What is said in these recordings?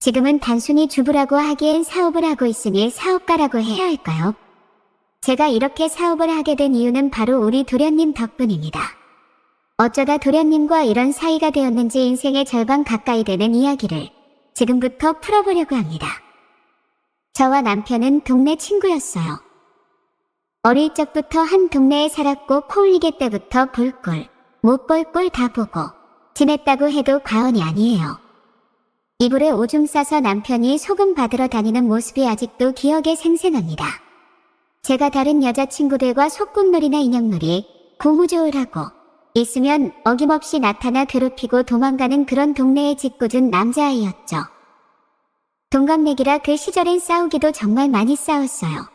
지금은 단순히 주부라고 하기엔 사업을 하고 있으니 사업가라고 해야 할까요? 제가 이렇게 사업을 하게 된 이유는 바로 우리 도련님 덕분입니다. 어쩌다 도련님과 이런 사이가 되었는지 인생의 절반 가까이 되는 이야기를 지금부터 풀어보려고 합니다. 저와 남편은 동네 친구였어요. 어릴 적부터 한 동네에 살았고 코울리게 때부터 볼 꼴, 못 볼 꼴 다 보고 지냈다고 해도 과언이 아니에요. 이불에 오줌 싸서 남편이 소금 받으러 다니는 모습이 아직도 기억에 생생합니다. 제가 다른 여자친구들과 소꿉놀이나 인형놀이, 고무조을 하고 있으면 어김없이 나타나 괴롭히고 도망가는 그런 동네의 짓궂은 남자아이였죠. 동갑내기라 그 시절엔 싸우기도 정말 많이 싸웠어요.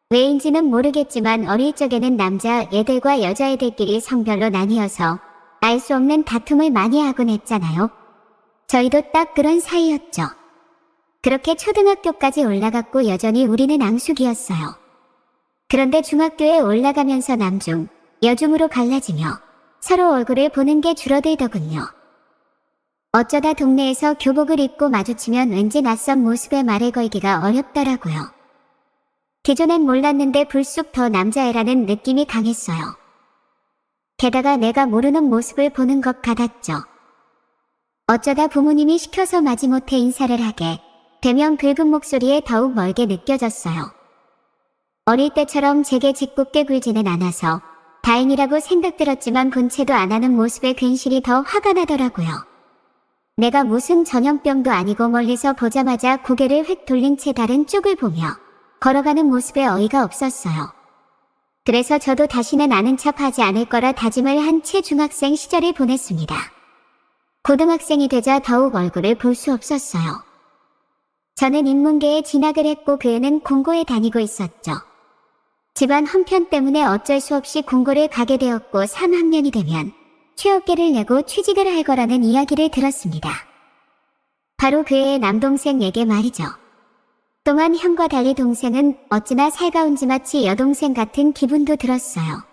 왜인지는 모르겠지만 어릴 적에는 남자애들과 여자애들끼리 성별로 나뉘어서 알 수 없는 다툼을 많이 하곤 했잖아요. 저희도 딱 그런 사이였죠. 그렇게 초등학교까지 올라갔고 여전히 우리는 앙숙이었어요. 그런데 중학교에 올라가면서 남중, 여중으로 갈라지며 서로 얼굴을 보는 게 줄어들더군요. 어쩌다 동네에서 교복을 입고 마주치면 왠지 낯선 모습에 말을 걸기가 어렵더라고요. 기존엔 몰랐는데 불쑥 더 남자애라는 느낌이 강했어요. 게다가 내가 모르는 모습을 보는 것 같았죠. 어쩌다 부모님이 시켜서 마지못해 인사를 하게 되면 긁은 목소리에 더욱 멀게 느껴졌어요. 어릴 때처럼 제게 짓궂게 굴지는 않아서 다행이라고 생각들었지만 본체도 안 하는 모습에 괜시리 더 화가 나더라고요. 내가 무슨 전염병도 아니고 멀리서 보자마자 고개를 휙 돌린 채 다른 쪽을 보며 걸어가는 모습에 어이가 없었어요. 그래서 저도 다시는 아는 척하지 않을 거라 다짐을 한 채 중학생 시절을 보냈습니다. 고등학생이 되자 더욱 얼굴을 볼 수 없었어요. 저는 인문계에 진학을 했고 그 애는 공고에 다니고 있었죠. 집안 형편 때문에 어쩔 수 없이 공고를 가게 되었고 3학년이 되면 취업계를 내고 취직을 할 거라는 이야기를 들었습니다. 바로 그 애의 남동생에게 말이죠. 또한 형과 달리 동생은 어찌나 살가운지 마치 여동생 같은 기분도 들었어요.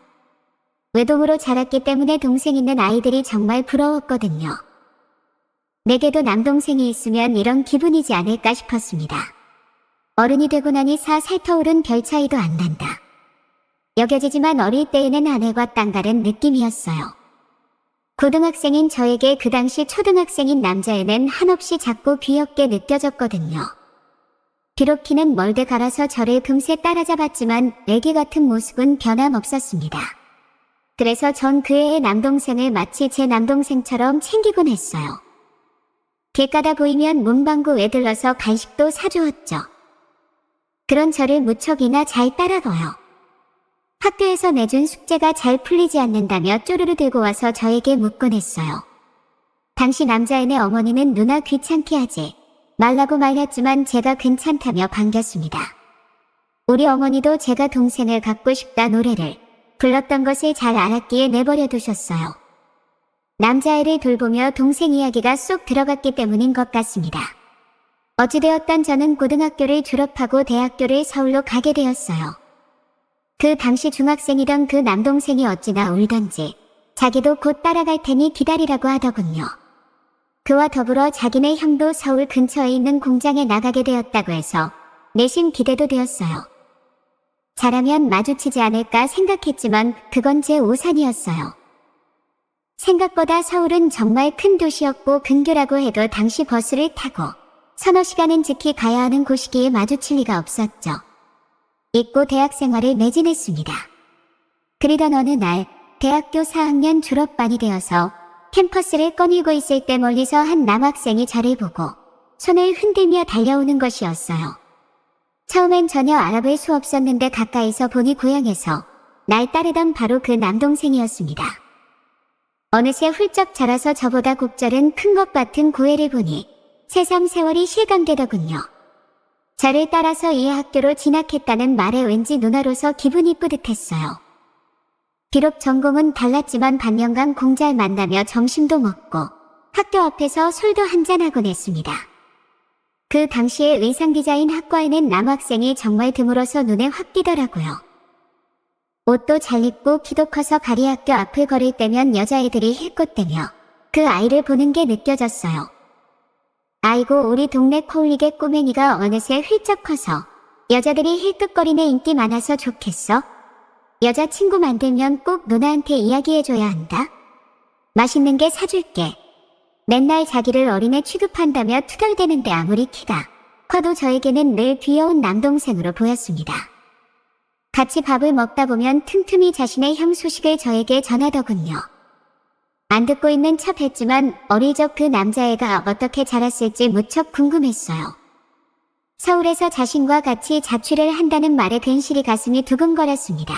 외동으로 자랐기 때문에 동생 있는 아이들이 정말 부러웠거든요. 내게도 남동생이 있으면 이런 기분이지 않을까 싶었습니다. 어른이 되고 나니 살 터울은 별 차이도 안 난다. 여겨지지만 어릴 때에는 하늘과 땅 다른 느낌이었어요. 고등학생인 저에게 그 당시 초등학생인 남자애는 한없이 작고 귀엽게 느껴졌거든요. 비록 키는 멀게 갈아서 저를 금세 따라잡았지만 애기 같은 모습은 변함없었습니다. 그래서 전 그 애의 남동생을 마치 제 남동생처럼 챙기곤 했어요. 길 가다 보이면 문방구 외들러서 간식도 사주었죠. 그런 저를 무척이나 잘 따라가요. 학교에서 내준 숙제가 잘 풀리지 않는다며 쪼르르 들고 와서 저에게 묻곤 했어요. 당시 남자애네 어머니는 누나 귀찮게 하지 말라고 말했지만 제가 괜찮다며 반겼습니다. 우리 어머니도 제가 동생을 갖고 싶다 노래를 불렀던 것을 잘 알았기에 내버려 두셨어요. 남자애를 돌보며 동생 이야기가 쏙 들어갔기 때문인 것 같습니다. 어찌되었던 저는 고등학교를 졸업하고 대학교를 서울로 가게 되었어요. 그 당시 중학생이던 그 남동생이 어찌나 울던지 자기도 곧 따라갈 테니 기다리라고 하더군요. 그와 더불어 자기네 형도 서울 근처에 있는 공장에 나가게 되었다고 해서 내심 기대도 되었어요. 잘하면 마주치지 않을까 생각했지만 그건 제 오산이었어요. 생각보다 서울은 정말 큰 도시였고 근교라고 해도 당시 버스를 타고 서너 시간은 지키 가야 하는 곳이기에 마주칠 리가 없었죠. 잊고 대학 생활을 매진했습니다. 그리던 어느 날 대학교 4학년 졸업반이 되어서 캠퍼스를 거닐고 있을 때 멀리서 한 남학생이 저를 보고 손을 흔들며 달려오는 것이었어요. 처음엔 전혀 알아볼 수 없었는데 가까이서 보니 고향에서 날 따르던 바로 그 남동생이었습니다. 어느새 훌쩍 자라서 저보다 곱절은 큰 것 같은 고애를 보니 새삼 세월이 실감되더군요. 저를 따라서 이 학교로 진학했다는 말에 왠지 누나로서 기분이 뿌듯했어요. 비록 전공은 달랐지만 반년간 공잘 만나며 점심도 먹고 학교 앞에서 술도 한잔하곤 했습니다. 그 당시에 의상디자인 학과에는 남학생이 정말 드물어서 눈에 확 띄더라고요. 옷도 잘 입고 키도 커서 가리학교 앞을 걸을 때면 여자애들이 힐끗대며 그 아이를 보는 게 느껴졌어요. 아이고 우리 동네 코울리게 꼬맹이가 어느새 훌쩍 커서 여자들이 힐끗거리네 인기 많아서 좋겠어? 여자친구 만들면 꼭 누나한테 이야기해줘야 한다. 맛있는 게 사줄게. 맨날 자기를 어린애 취급한다며 투덜대는데 아무리 키가 커도 저에게는 늘 귀여운 남동생으로 보였습니다. 같이 밥을 먹다 보면 틈틈이 자신의 형 소식을 저에게 전하더군요. 안 듣고 있는 척 했지만 어릴 적 그 남자애가 어떻게 자랐을지 무척 궁금했어요. 서울에서 자신과 같이 자취를 한다는 말에 괜시리 가슴이 두근거렸습니다.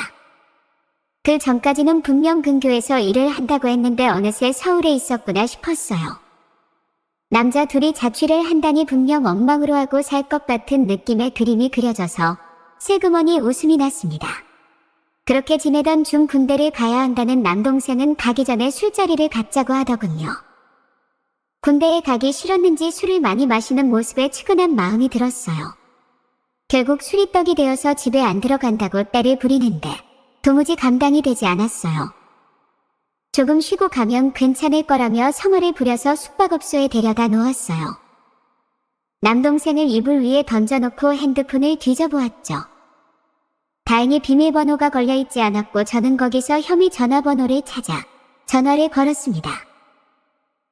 그 전까지는 분명 근교에서 일을 한다고 했는데 어느새 서울에 있었구나 싶었어요. 남자 둘이 자취를 한다니 분명 엉망으로 하고 살 것 같은 느낌의 그림이 그려져서 슬그머니 웃음이 났습니다. 그렇게 지내던 중 군대를 가야 한다는 남동생은 가기 전에 술자리를 갖자고 하더군요. 군대에 가기 싫었는지 술을 많이 마시는 모습에 측은한 마음이 들었어요. 결국 술이 떡이 되어서 집에 안 들어간다고 떼를 부리는데 도무지 감당이 되지 않았어요. 조금 쉬고 가면 괜찮을 거라며 성화를 부려서 숙박업소에 데려다 놓았어요. 남동생을 이불 위에 던져놓고 핸드폰을 뒤져보았죠. 다행히 비밀번호가 걸려있지 않았고 저는 거기서 혐의 전화번호를 찾아 전화를 걸었습니다.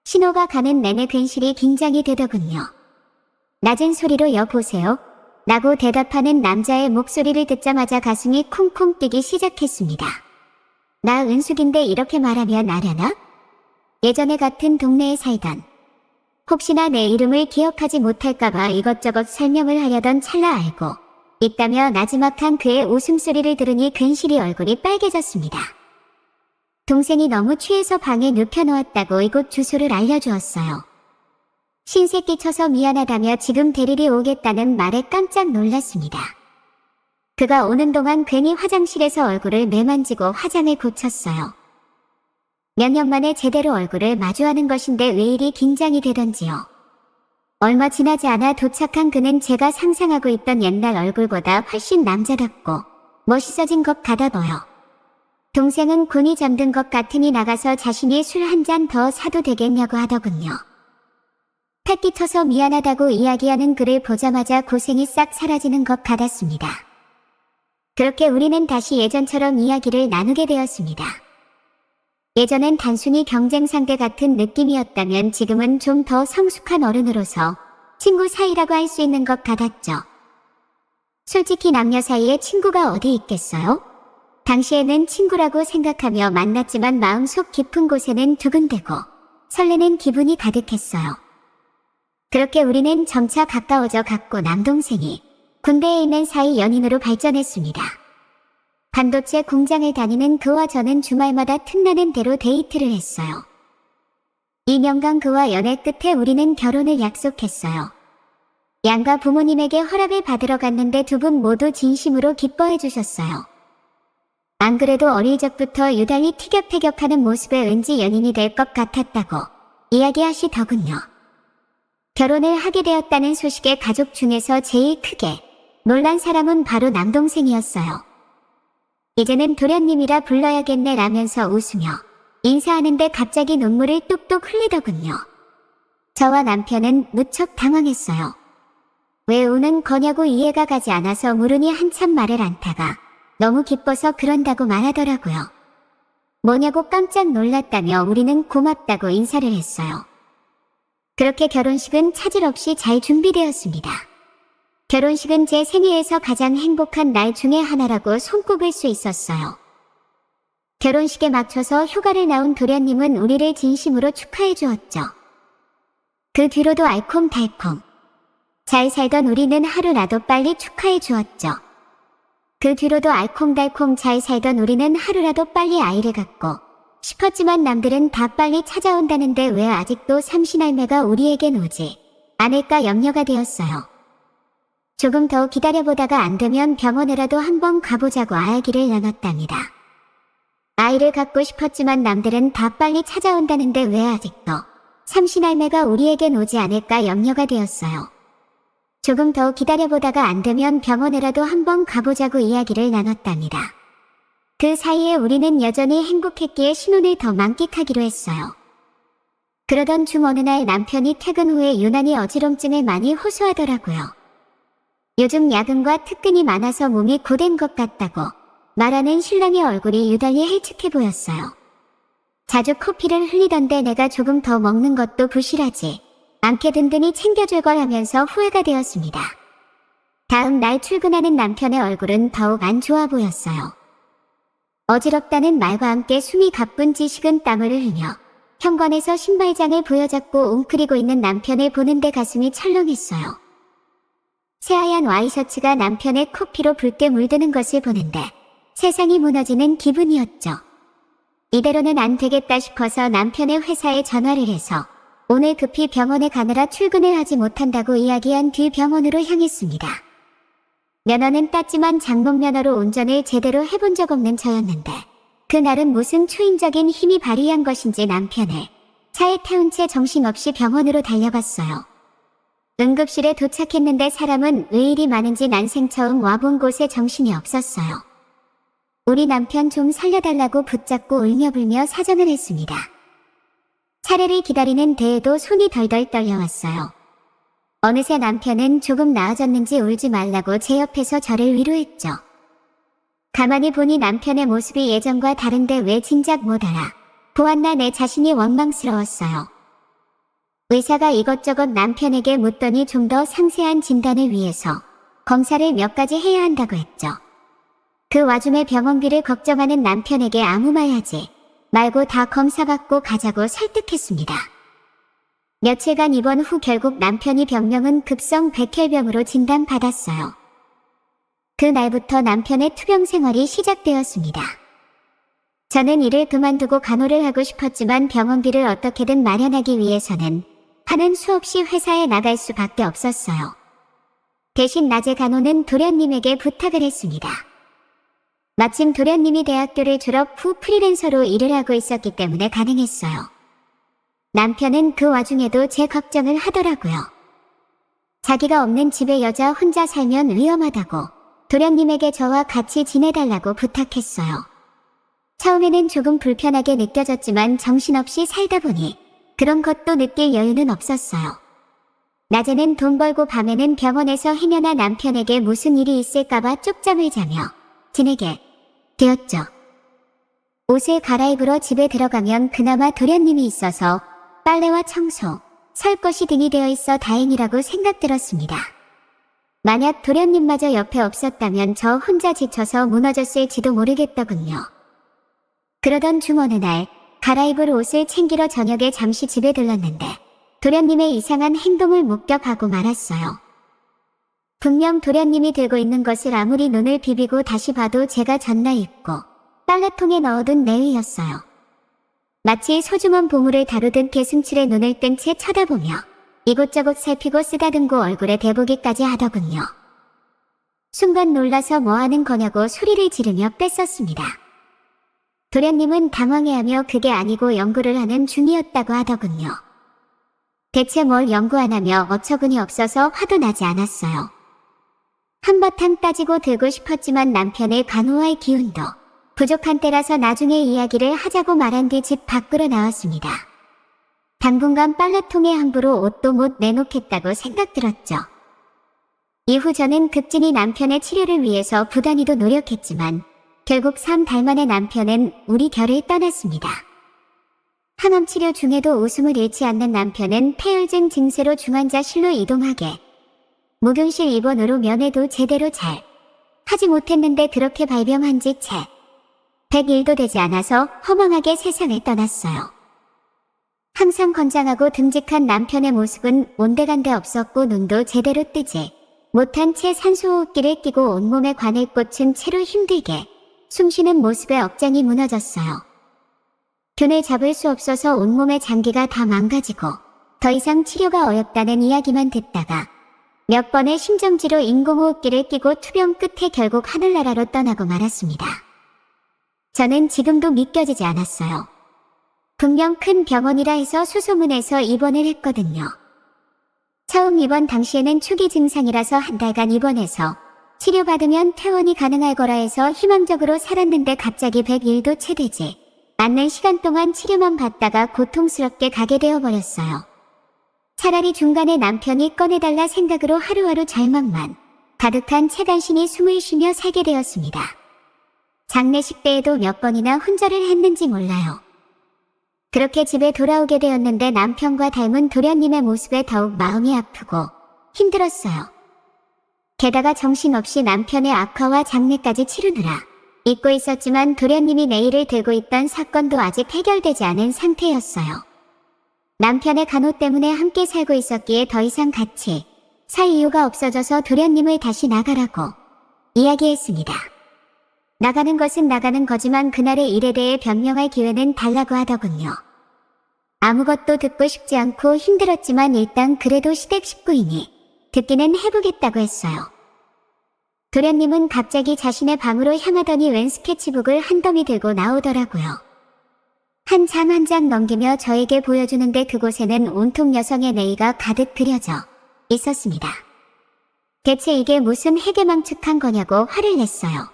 신호가 가는 내내 괜시리 긴장이 되더군요. 낮은 소리로 여보세요? 라고 대답하는 남자의 목소리를 듣자마자 가슴이 쿵쿵 뛰기 시작했습니다. 나 은숙인데 이렇게 말하면 아려나? 예전에 같은 동네에 살던, 혹시나 내 이름을 기억하지 못할까봐 이것저것 설명을 하려던 찰나 알고 있다며 나지막한 그의 웃음소리를 들으니 괜시리 얼굴이 빨개졌습니다. 동생이 너무 취해서 방에 눕혀놓았다고 이곳 주소를 알려주었어요. 신새끼 쳐서 미안하다며 지금 데리러 오겠다는 말에 깜짝 놀랐습니다. 그가 오는 동안 괜히 화장실에서 얼굴을 매만지고 화장을 고쳤어요. 몇 년 만에 제대로 얼굴을 마주하는 것인데 왜 이리 긴장이 되던지요. 얼마 지나지 않아 도착한 그는 제가 상상하고 있던 옛날 얼굴보다 훨씬 남자답고 멋있어진 것 같아 보여. 동생은 곤히 잠든 것 같으니 나가서 자신이 술 한 잔 더 사도 되겠냐고 하더군요. 패기 쳐서 미안하다고 이야기하는 그를 보자마자 고생이 싹 사라지는 것 같았습니다. 그렇게 우리는 다시 예전처럼 이야기를 나누게 되었습니다. 예전엔 단순히 경쟁 상대 같은 느낌이었다면 지금은 좀 더 성숙한 어른으로서 친구 사이라고 할 수 있는 것 같았죠. 솔직히 남녀 사이에 친구가 어디 있겠어요? 당시에는 친구라고 생각하며 만났지만 마음속 깊은 곳에는 두근대고 설레는 기분이 가득했어요. 그렇게 우리는 점차 가까워져 갔고 남동생이 군대에 있는 사이 연인으로 발전했습니다. 반도체 공장을 다니는 그와 저는 주말마다 틈나는 대로 데이트를 했어요. 2년간 그와 연애 끝에 우리는 결혼을 약속했어요. 양가 부모님에게 허락을 받으러 갔는데 두 분 모두 진심으로 기뻐해 주셨어요. 안 그래도 어릴 적부터 유달리 티격태격하는 모습에 왠지 연인이 될 것 같았다고 이야기하시더군요. 결혼을 하게 되었다는 소식에 가족 중에서 제일 크게 놀란 사람은 바로 남동생이었어요. 이제는 도련님이라 불러야겠네 라면서 웃으며 인사하는데 갑자기 눈물을 뚝뚝 흘리더군요. 저와 남편은 무척 당황했어요. 왜 우는 거냐고 이해가 가지 않아서 물으니 한참 말을 않다가 너무 기뻐서 그런다고 말하더라고요. 뭐냐고 깜짝 놀랐다며 우리는 고맙다고 인사를 했어요. 그렇게 결혼식은 차질 없이 잘 준비되었습니다. 결혼식은 제 생애에서 가장 행복한 날 중에 하나라고 손꼽을 수 있었어요. 결혼식에 맞춰서 휴가를 나온 도련님은 우리를 진심으로 축하해 주었죠. 그 뒤로도 알콩달콩 잘 살던 우리는 하루라도 빨리 축하해 주었죠. 그 뒤로도 알콩달콩 잘 살던 우리는 하루라도 빨리 아이를 갖고 싶었지만 남들은 다 빨리 찾아온다는데 왜 아직도 삼신할매가 우리에겐 오지 않을까 염려가 되었어요. 조금 더 기다려보다가 안 되면 병원에라도 한번 가보자고 이야기를 나눴답니다. 아이를 갖고 싶었지만 남들은 다 빨리 찾아온다는데 왜 아직도 삼신할매가 우리에겐 오지 않을까 염려가 되었어요. 조금 더 기다려보다가 안 되면 병원에라도 한번 가보자고 이야기를 나눴답니다. 그 사이에 우리는 여전히 행복했기에 신혼을 더 만끽하기로 했어요. 그러던 중 어느 날 남편이 퇴근 후에 유난히 어지럼증을 많이 호소하더라고요. 요즘 야근과 특근이 많아서 몸이 고된 것 같다고 말하는 신랑의 얼굴이 유달리 해축해 보였어요. 자주 코피를 흘리던데 내가 조금 더 먹는 것도 부실하지 않게 든든히 챙겨줄 걸 하면서 후회가 되었습니다. 다음 날 출근하는 남편의 얼굴은 더욱 안 좋아 보였어요. 어지럽다는 말과 함께 숨이 가쁜 지식은 땀을 흘리며 현관에서 신발장을 부여잡고 웅크리고 있는 남편을 보는데 가슴이 철렁했어요. 새하얀 와이셔츠가 남편의 코피로 붉게 물드는 것을 보는데 세상이 무너지는 기분이었죠. 이대로는 안 되겠다 싶어서 남편의 회사에 전화를 해서 오늘 급히 병원에 가느라 출근을 하지 못한다고 이야기한 뒤 병원으로 향했습니다. 면허는 땄지만 장롱면허로 운전을 제대로 해본 적 없는 저였는데 그날은 무슨 초인적인 힘이 발휘한 것인지 남편을 차에 태운 채 정신없이 병원으로 달려갔어요. 응급실에 도착했는데 사람은 왜 이리 많은지 난생 처음 와본 곳에 정신이 없었어요. 우리 남편 좀 살려달라고 붙잡고 울며불며 사정을 했습니다. 차례를 기다리는 데에도 손이 덜덜 떨려왔어요. 어느새 남편은 조금 나아졌는지 울지 말라고 제 옆에서 저를 위로했죠. 가만히 보니 남편의 모습이 예전과 다른데 왜 진작 못 알아 보았나 내 자신이 원망스러웠어요. 의사가 이것저것 남편에게 묻더니 좀 더 상세한 진단을 위해서 검사를 몇 가지 해야 한다고 했죠. 그 와중에 병원비를 걱정하는 남편에게 아무 말 하지 말고 다 검사받고 가자고 설득했습니다. 며칠간 입원 후 결국 남편이 병명은 급성 백혈병으로 진단받았어요. 그날부터 남편의 투병 생활이 시작되었습니다. 저는 일을 그만두고 간호를 하고 싶었지만 병원비를 어떻게든 마련하기 위해서는 하는 수 없이 회사에 나갈 수밖에 없었어요. 대신 낮에 간호는 도련님에게 부탁을 했습니다. 마침 도련님이 대학교를 졸업 후 프리랜서로 일을 하고 있었기 때문에 가능했어요. 남편은 그 와중에도 제 걱정을 하더라고요. 자기가 없는 집에 여자 혼자 살면 위험하다고 도련님에게 저와 같이 지내달라고 부탁했어요. 처음에는 조금 불편하게 느껴졌지만 정신없이 살다 보니 그런 것도 느낄 여유는 없었어요. 낮에는 돈 벌고 밤에는 병원에서 행여나 남편에게 무슨 일이 있을까봐 쪽잠을 자며 지내게 되었죠. 옷을 갈아입으러 집에 들어가면 그나마 도련님이 있어서 빨래와 청소, 설것이 등이 되어 있어 다행이라고 생각들었습니다. 만약 도련님마저 옆에 없었다면 저 혼자 지쳐서 무너졌을지도 모르겠더군요. 그러던 중 어느 날 갈아입을 옷을 챙기러 저녁에 잠시 집에 들렀는데 도련님의 이상한 행동을 목격하고 말았어요. 분명 도련님이 들고 있는 것을 아무리 눈을 비비고 다시 봐도 제가 전날 입고 빨래통에 넣어둔 내의였어요. 마치 소중한 보물을 다루듯 개슴츠레 눈을 뜬 채 쳐다보며 이곳저곳 살피고 쓰다듬고 얼굴에 대보기까지 하더군요. 순간 놀라서 뭐하는 거냐고 소리를 지르며 뺐었습니다. 도련님은 당황해하며 그게 아니고 연구를 하는 중이었다고 하더군요. 대체 뭘 연구하냐며 어처구니 없어서 화도 나지 않았어요. 한바탕 따지고 들고 싶었지만 남편의 간호할 기운도 부족한 때라서 나중에 이야기를 하자고 말한 뒤 집 밖으로 나왔습니다. 당분간 빨래통에 함부로 옷도 못 내놓겠다고 생각들었죠. 이후 저는 급진히 남편의 치료를 위해서 부단히도 노력했지만 결국 3달 만에 남편은 우리 곁을 떠났습니다. 항암 치료 중에도 웃음을 잃지 않는 남편은 폐혈증 증세로 중환자실로 이동하게 무균실 입원으로 면회도 제대로 잘 하지 못했는데 그렇게 발병한 지 채 100일도 되지 않아서 허망하게 세상을 떠났어요. 항상 건장하고 듬직한 남편의 모습은 온데간데 없었고 눈도 제대로 뜨지 못한 채 산소호흡기를 끼고 온몸에 관을 꽂힌 채로 힘들게 숨쉬는 모습에 억장이 무너졌어요. 균을 잡을 수 없어서 온몸의 장기가 다 망가지고 더 이상 치료가 어렵다는 이야기만 듣다가 몇 번의 심정지로 인공호흡기를 끼고 투병 끝에 결국 하늘나라로 떠나고 말았습니다. 저는 지금도 믿겨지지 않았어요. 분명 큰 병원이라 해서 수소문해서 입원을 했거든요. 처음 입원 당시에는 초기 증상이라서 한 달간 입원해서 치료받으면 퇴원이 가능할 거라 해서 희망적으로 살았는데 갑자기 100일도 채 되지 맞는 시간 동안 치료만 받다가 고통스럽게 가게 되어버렸어요. 차라리 중간에 남편이 꺼내달라 생각으로 하루하루 절망만 가득한 채간신이 숨을 쉬며 살게 되었습니다. 장례식 때에도 몇 번이나 혼절을 했는지 몰라요. 그렇게 집에 돌아오게 되었는데 남편과 닮은 도련님의 모습에 더욱 마음이 아프고 힘들었어요. 게다가 정신없이 남편의 악화와 장례까지 치르느라 잊고 있었지만 도련님이 내일을 들고 있던 사건도 아직 해결되지 않은 상태였어요. 남편의 간호 때문에 함께 살고 있었기에 더 이상 같이 살 이유가 없어져서 도련님을 다시 나가라고 이야기했습니다. 나가는 것은 나가는 거지만 그날의 일에 대해 변명할 기회는 달라고 하더군요. 아무것도 듣고 싶지 않고 힘들었지만 일단 그래도 시댁 식구이니 듣기는 해보겠다고 했어요. 도련님은 갑자기 자신의 방으로 향하더니 웬 스케치북을 한 더미 들고 나오더라고요. 한 장 한 장 넘기며 저에게 보여주는데 그곳에는 온통 여성의 내의가 가득 그려져 있었습니다. 대체 이게 무슨 해괴망측한 거냐고 화를 냈어요.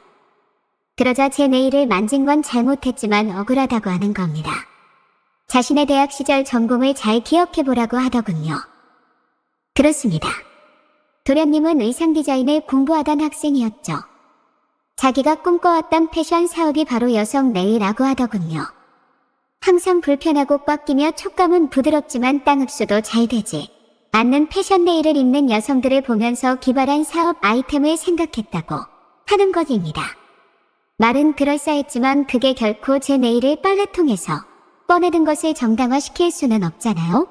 그러자 제 내의를 만진 건 잘못했지만 억울하다고 하는 겁니다. 자신의 대학 시절 전공을 잘 기억해보라고 하더군요. 그렇습니다. 도련님은 의상 디자인을 공부하던 학생이었죠. 자기가 꿈꿔왔던 패션 사업이 바로 여성 네일이라고 하더군요. 항상 불편하고 꽉 끼며 촉감은 부드럽지만 땅 흡수도 잘 되지 않는 패션 네일을 입는 여성들을 보면서 기발한 사업 아이템을 생각했다고 하는 것입니다. 말은 그럴싸했지만 그게 결코 제 네일을 빨래통에서 꺼내든 것을 정당화시킬 수는 없잖아요.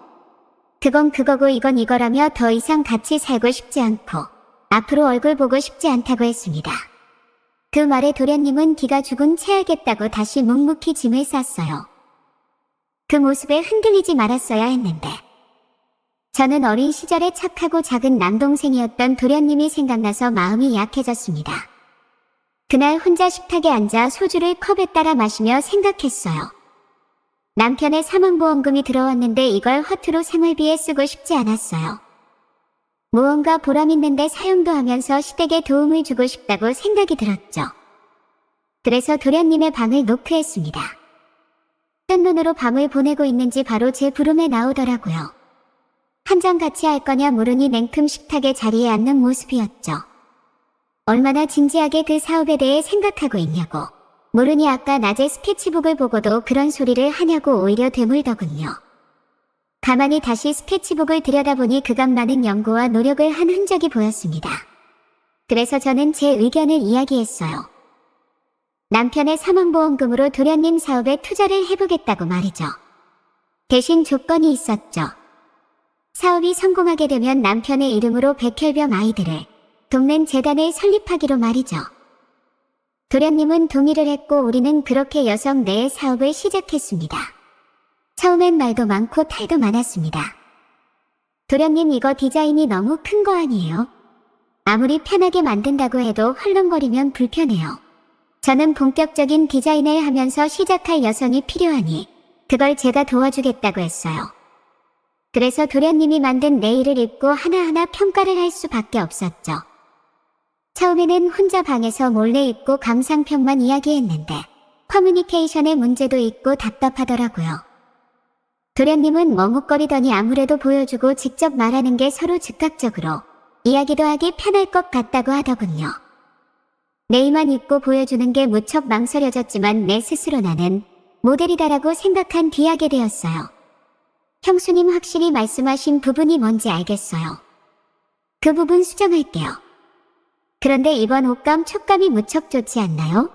그건 그거고 이건 이거라며 더 이상 같이 살고 싶지 않고 앞으로 얼굴 보고 싶지 않다고 했습니다. 그 말에 도련님은 기가 죽은 채 하겠다고 다시 묵묵히 짐을 쌌어요. 그 모습에 흔들리지 말았어야 했는데 저는 어린 시절에 착하고 작은 남동생이었던 도련님이 생각나서 마음이 약해졌습니다. 그날 혼자 식탁에 앉아 소주를 컵에 따라 마시며 생각했어요. 남편의 사망보험금이 들어왔는데 이걸 허투루 생활비에 쓰고 싶지 않았어요. 무언가 보람있는데 사용도 하면서 시댁에 도움을 주고 싶다고 생각이 들었죠. 그래서 도련님의 방을 노크했습니다. 뜬 눈으로 밤을 보내고 있는지 바로 제 부름에 나오더라고요. 한잔 같이 할 거냐 물으니 냉큼 식탁에 자리에 앉는 모습이었죠. 얼마나 진지하게 그 사업에 대해 생각하고 있냐고 물으니 아까 낮에 스케치북을 보고도 그런 소리를 하냐고 오히려 되물더군요. 가만히 다시 스케치북을 들여다보니 그간 많은 연구와 노력을 한 흔적이 보였습니다. 그래서 저는 제 의견을 이야기했어요. 남편의 사망보험금으로 도련님 사업에 투자를 해보겠다고 말이죠. 대신 조건이 있었죠. 사업이 성공하게 되면 남편의 이름으로 백혈병 아이들을 돕는 재단을 설립하기로 말이죠. 도련님은 동의를 했고 우리는 그렇게 여성 내의 사업을 시작했습니다. 처음엔 말도 많고 탈도 많았습니다. 도련님 이거 디자인이 너무 큰 거 아니에요? 아무리 편하게 만든다고 해도 헐렁거리면 불편해요. 저는 본격적인 디자인을 하면서 시작할 여성이 필요하니 그걸 제가 도와주겠다고 했어요. 그래서 도련님이 만든 네일을 입고 하나하나 평가를 할 수밖에 없었죠. 처음에는 혼자 방에서 몰래 입고 감상평만 이야기했는데 커뮤니케이션에 문제도 있고 답답하더라고요. 도련님은 머뭇거리더니 아무래도 보여주고 직접 말하는 게 서로 즉각적으로 이야기도 하기 편할 것 같다고 하더군요. 네일만 입고 보여주는 게 무척 망설여졌지만 내 스스로 나는 모델이다라고 생각한 뒤 하게 되었어요. 형수님 확실히 말씀하신 부분이 뭔지 알겠어요. 그 부분 수정할게요. 그런데 이번 옷감 촉감이 무척 좋지 않나요?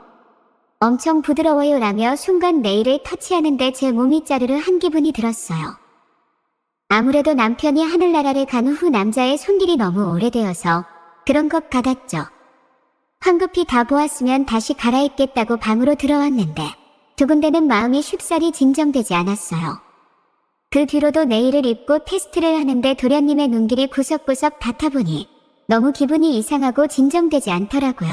엄청 부드러워요 라며 순간 네일을 터치하는데 제 몸이 짜르르 한 기분이 들었어요. 아무래도 남편이 하늘나라를 간 후 남자의 손길이 너무 오래되어서 그런 것 같았죠. 황급히 다 보았으면 다시 갈아입겠다고 방으로 들어왔는데 두 군데는 마음이 쉽사리 진정되지 않았어요. 그 뒤로도 네일을 입고 테스트를 하는데 도련님의 눈길이 구석구석 닿아보니 너무 기분이 이상하고 진정되지 않더라고요.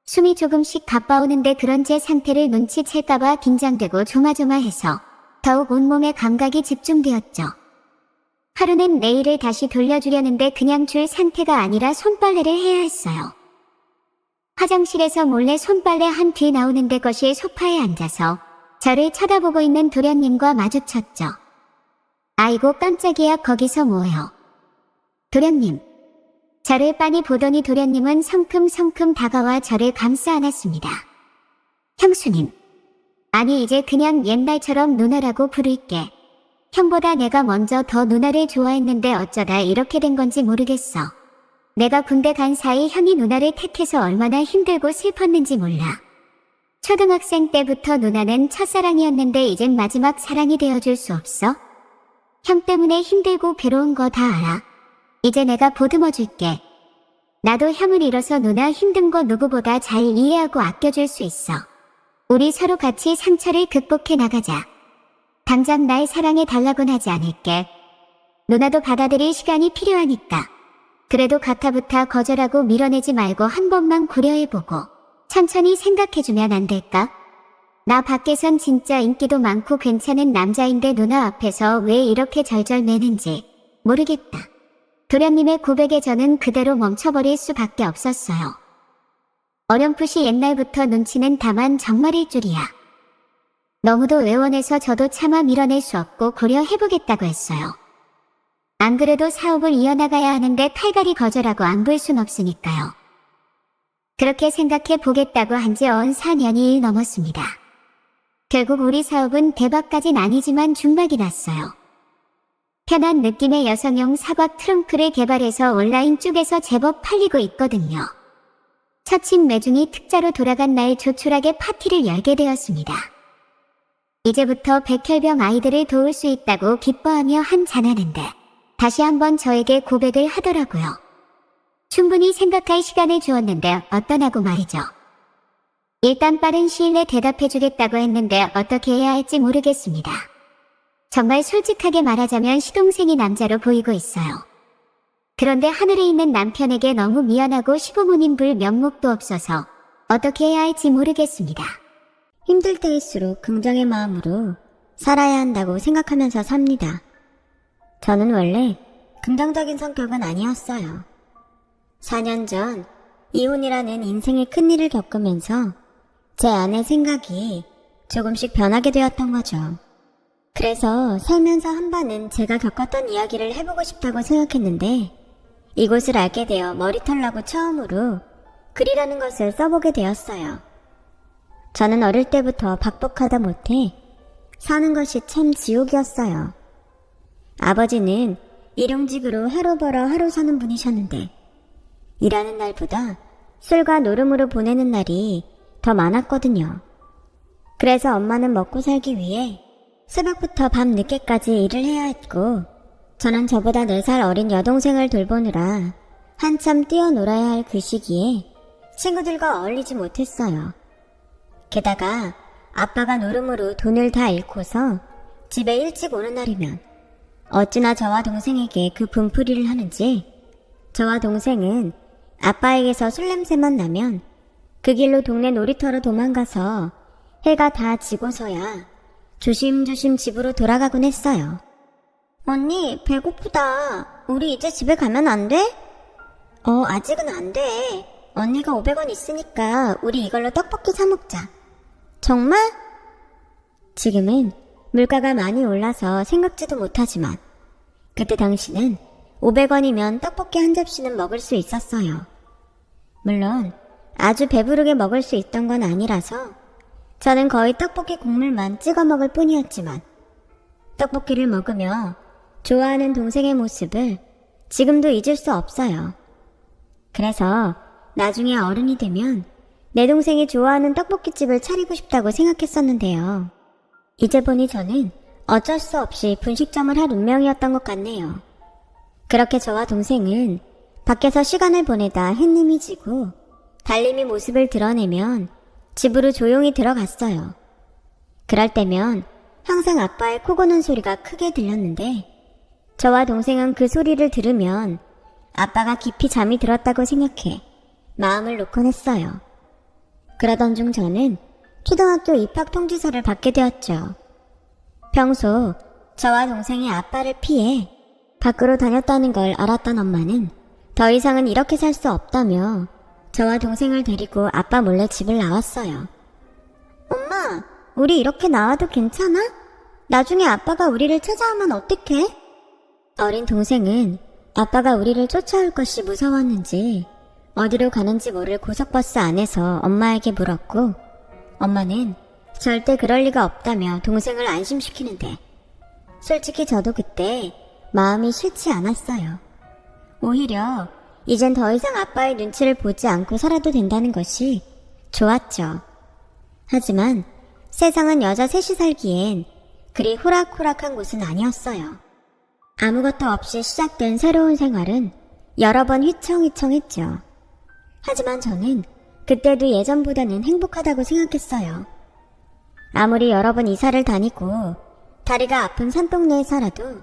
숨이 조금씩 가빠오는데 그런 제 상태를 눈치챌까봐 긴장되고 조마조마해서 더욱 온몸의 감각이 집중되었죠. 하루는 네일을 다시 돌려주려는데 그냥 줄 상태가 아니라 손빨래를 해야 했어요. 화장실에서 몰래 손빨래 한 뒤 나오는데 거실 소파에 앉아서 저를 쳐다보고 있는 도련님과 마주쳤죠. 아이고 깜짝이야, 거기서 뭐요? 도련님. 저를 빤히 보더니 도련님은 성큼성큼 다가와 저를 감싸 안았습니다. 형수님. 아니 이제 그냥 옛날처럼 누나라고 부를게. 형보다 내가 먼저 더 누나를 좋아했는데 어쩌다 이렇게 된 건지 모르겠어. 내가 군대 간 사이 형이 누나를 택해서 얼마나 힘들고 슬펐는지 몰라. 초등학생 때부터 누나는 첫사랑이었는데 이젠 마지막 사랑이 되어줄 수 없어? 형 때문에 힘들고 괴로운 거 다 알아. 이제 내가 보듬어 줄게. 나도 형을 잃어서 누나 힘든 거 누구보다 잘 이해하고 아껴줄 수 있어. 우리 서로 같이 상처를 극복해 나가자. 당장 날 사랑해 달라곤 하지 않을게. 누나도 받아들일 시간이 필요하니까. 그래도 가타부타 거절하고 밀어내지 말고 한 번만 고려해보고 천천히 생각해주면 안 될까? 나 밖에선 진짜 인기도 많고 괜찮은 남자인데 누나 앞에서 왜 이렇게 절절 매는지 모르겠다. 도련님의 고백에 저는 그대로 멈춰버릴 수밖에 없었어요. 어렴풋이 옛날부터 눈치는 다만 정말일 줄이야. 너무도 애원해서 저도 차마 밀어낼 수 없고 고려해보겠다고 했어요. 안 그래도 사업을 이어나가야 하는데 탈갈이 거절하고 안 볼 순 없으니까요. 그렇게 생각해 보겠다고 한 지 언 4년이 넘었습니다. 결국 우리 사업은 대박까진 아니지만 중박이 났어요. 편한 느낌의 여성용 사각 트렁크를 개발해서 온라인 쪽에서 제법 팔리고 있거든요. 처친 매중이 특자로 돌아간 날 조촐하게 파티를 열게 되었습니다. 이제부터 백혈병 아이들을 도울 수 있다고 기뻐하며 한잔하는데 다시 한번 저에게 고백을 하더라고요. 충분히 생각할 시간을 주었는데 어떠냐고 말이죠. 일단 빠른 시일 내에 대답해주겠다고 했는데 어떻게 해야 할지 모르겠습니다. 정말 솔직하게 말하자면 시동생이 남자로 보이고 있어요. 그런데 하늘에 있는 남편에게 너무 미안하고 시부모님 볼 면목도 없어서 어떻게 해야 할지 모르겠습니다. 힘들 때일수록 긍정의 마음으로 살아야 한다고 생각하면서 삽니다. 저는 원래 긍정적인 성격은 아니었어요. 4년 전 이혼이라는 인생의 큰일을 겪으면서 제 안의 생각이 조금씩 변하게 되었던 거죠. 그래서 살면서 한 번은 제가 겪었던 이야기를 해보고 싶다고 생각했는데 이곳을 알게 되어 머리털 나고 처음으로 글이라는 것을 써보게 되었어요. 저는 어릴 때부터 박복하다 못해 사는 것이 참 지옥이었어요. 아버지는 일용직으로 하루 벌어 하루 사는 분이셨는데 일하는 날보다 술과 노름으로 보내는 날이 더 많았거든요. 그래서 엄마는 먹고 살기 위해 새벽부터 밤 늦게까지 일을 해야 했고 저는 저보다 4살 어린 여동생을 돌보느라 한참 뛰어놀아야 할 그 시기에 친구들과 어울리지 못했어요. 게다가 아빠가 노름으로 돈을 다 잃고서 집에 일찍 오는 날이면 어찌나 저와 동생에게 그 분풀이를 하는지 저와 동생은 아빠에게서 술 냄새만 나면 그 길로 동네 놀이터로 도망가서 해가 다 지고서야 조심조심 집으로 돌아가곤 했어요. 언니, 배고프다. 우리 이제 집에 가면 안 돼? 아직은 안 돼. 언니가 500원 있으니까 우리 이걸로 떡볶이 사 먹자. 정말? 지금은 물가가 많이 올라서 생각지도 못하지만 그때 당시는 500원이면 떡볶이 한 접시는 먹을 수 있었어요. 물론 아주 배부르게 먹을 수 있던 건 아니라서 저는 거의 떡볶이 국물만 찍어 먹을 뿐이었지만 떡볶이를 먹으며 좋아하는 동생의 모습을 지금도 잊을 수 없어요. 그래서 나중에 어른이 되면 내 동생이 좋아하는 떡볶이집을 차리고 싶다고 생각했었는데요. 이제 보니 저는 어쩔 수 없이 분식점을 할 운명이었던 것 같네요. 그렇게 저와 동생은 밖에서 시간을 보내다 햇님이 지고 달님이 모습을 드러내면 집으로 조용히 들어갔어요. 그럴 때면 항상 아빠의 코 고는 소리가 크게 들렸는데 저와 동생은 그 소리를 들으면 아빠가 깊이 잠이 들었다고 생각해 마음을 놓곤 했어요. 그러던 중 저는 초등학교 입학 통지서를 받게 되었죠. 평소 저와 동생이 아빠를 피해 밖으로 다녔다는 걸 알았던 엄마는 더 이상은 이렇게 살 수 없다며 저와 동생을 데리고 아빠 몰래 집을 나왔어요. 엄마, 우리 이렇게 나와도 괜찮아? 나중에 아빠가 우리를 찾아오면 어떡해? 어린 동생은 아빠가 우리를 쫓아올 것이 무서웠는지 어디로 가는지 모를 고속버스 안에서 엄마에게 물었고, 엄마는 절대 그럴 리가 없다며 동생을 안심시키는데, 솔직히 저도 그때 마음이 싫지 않았어요. 오히려 이젠 더 이상 아빠의 눈치를 보지 않고 살아도 된다는 것이 좋았죠. 하지만 세상은 여자 셋이 살기엔 그리 호락호락한 곳은 아니었어요. 아무것도 없이 시작된 새로운 생활은 여러 번 휘청휘청했죠. 하지만 저는 그때도 예전보다는 행복하다고 생각했어요. 아무리 여러 번 이사를 다니고 다리가 아픈 산동네에 살아도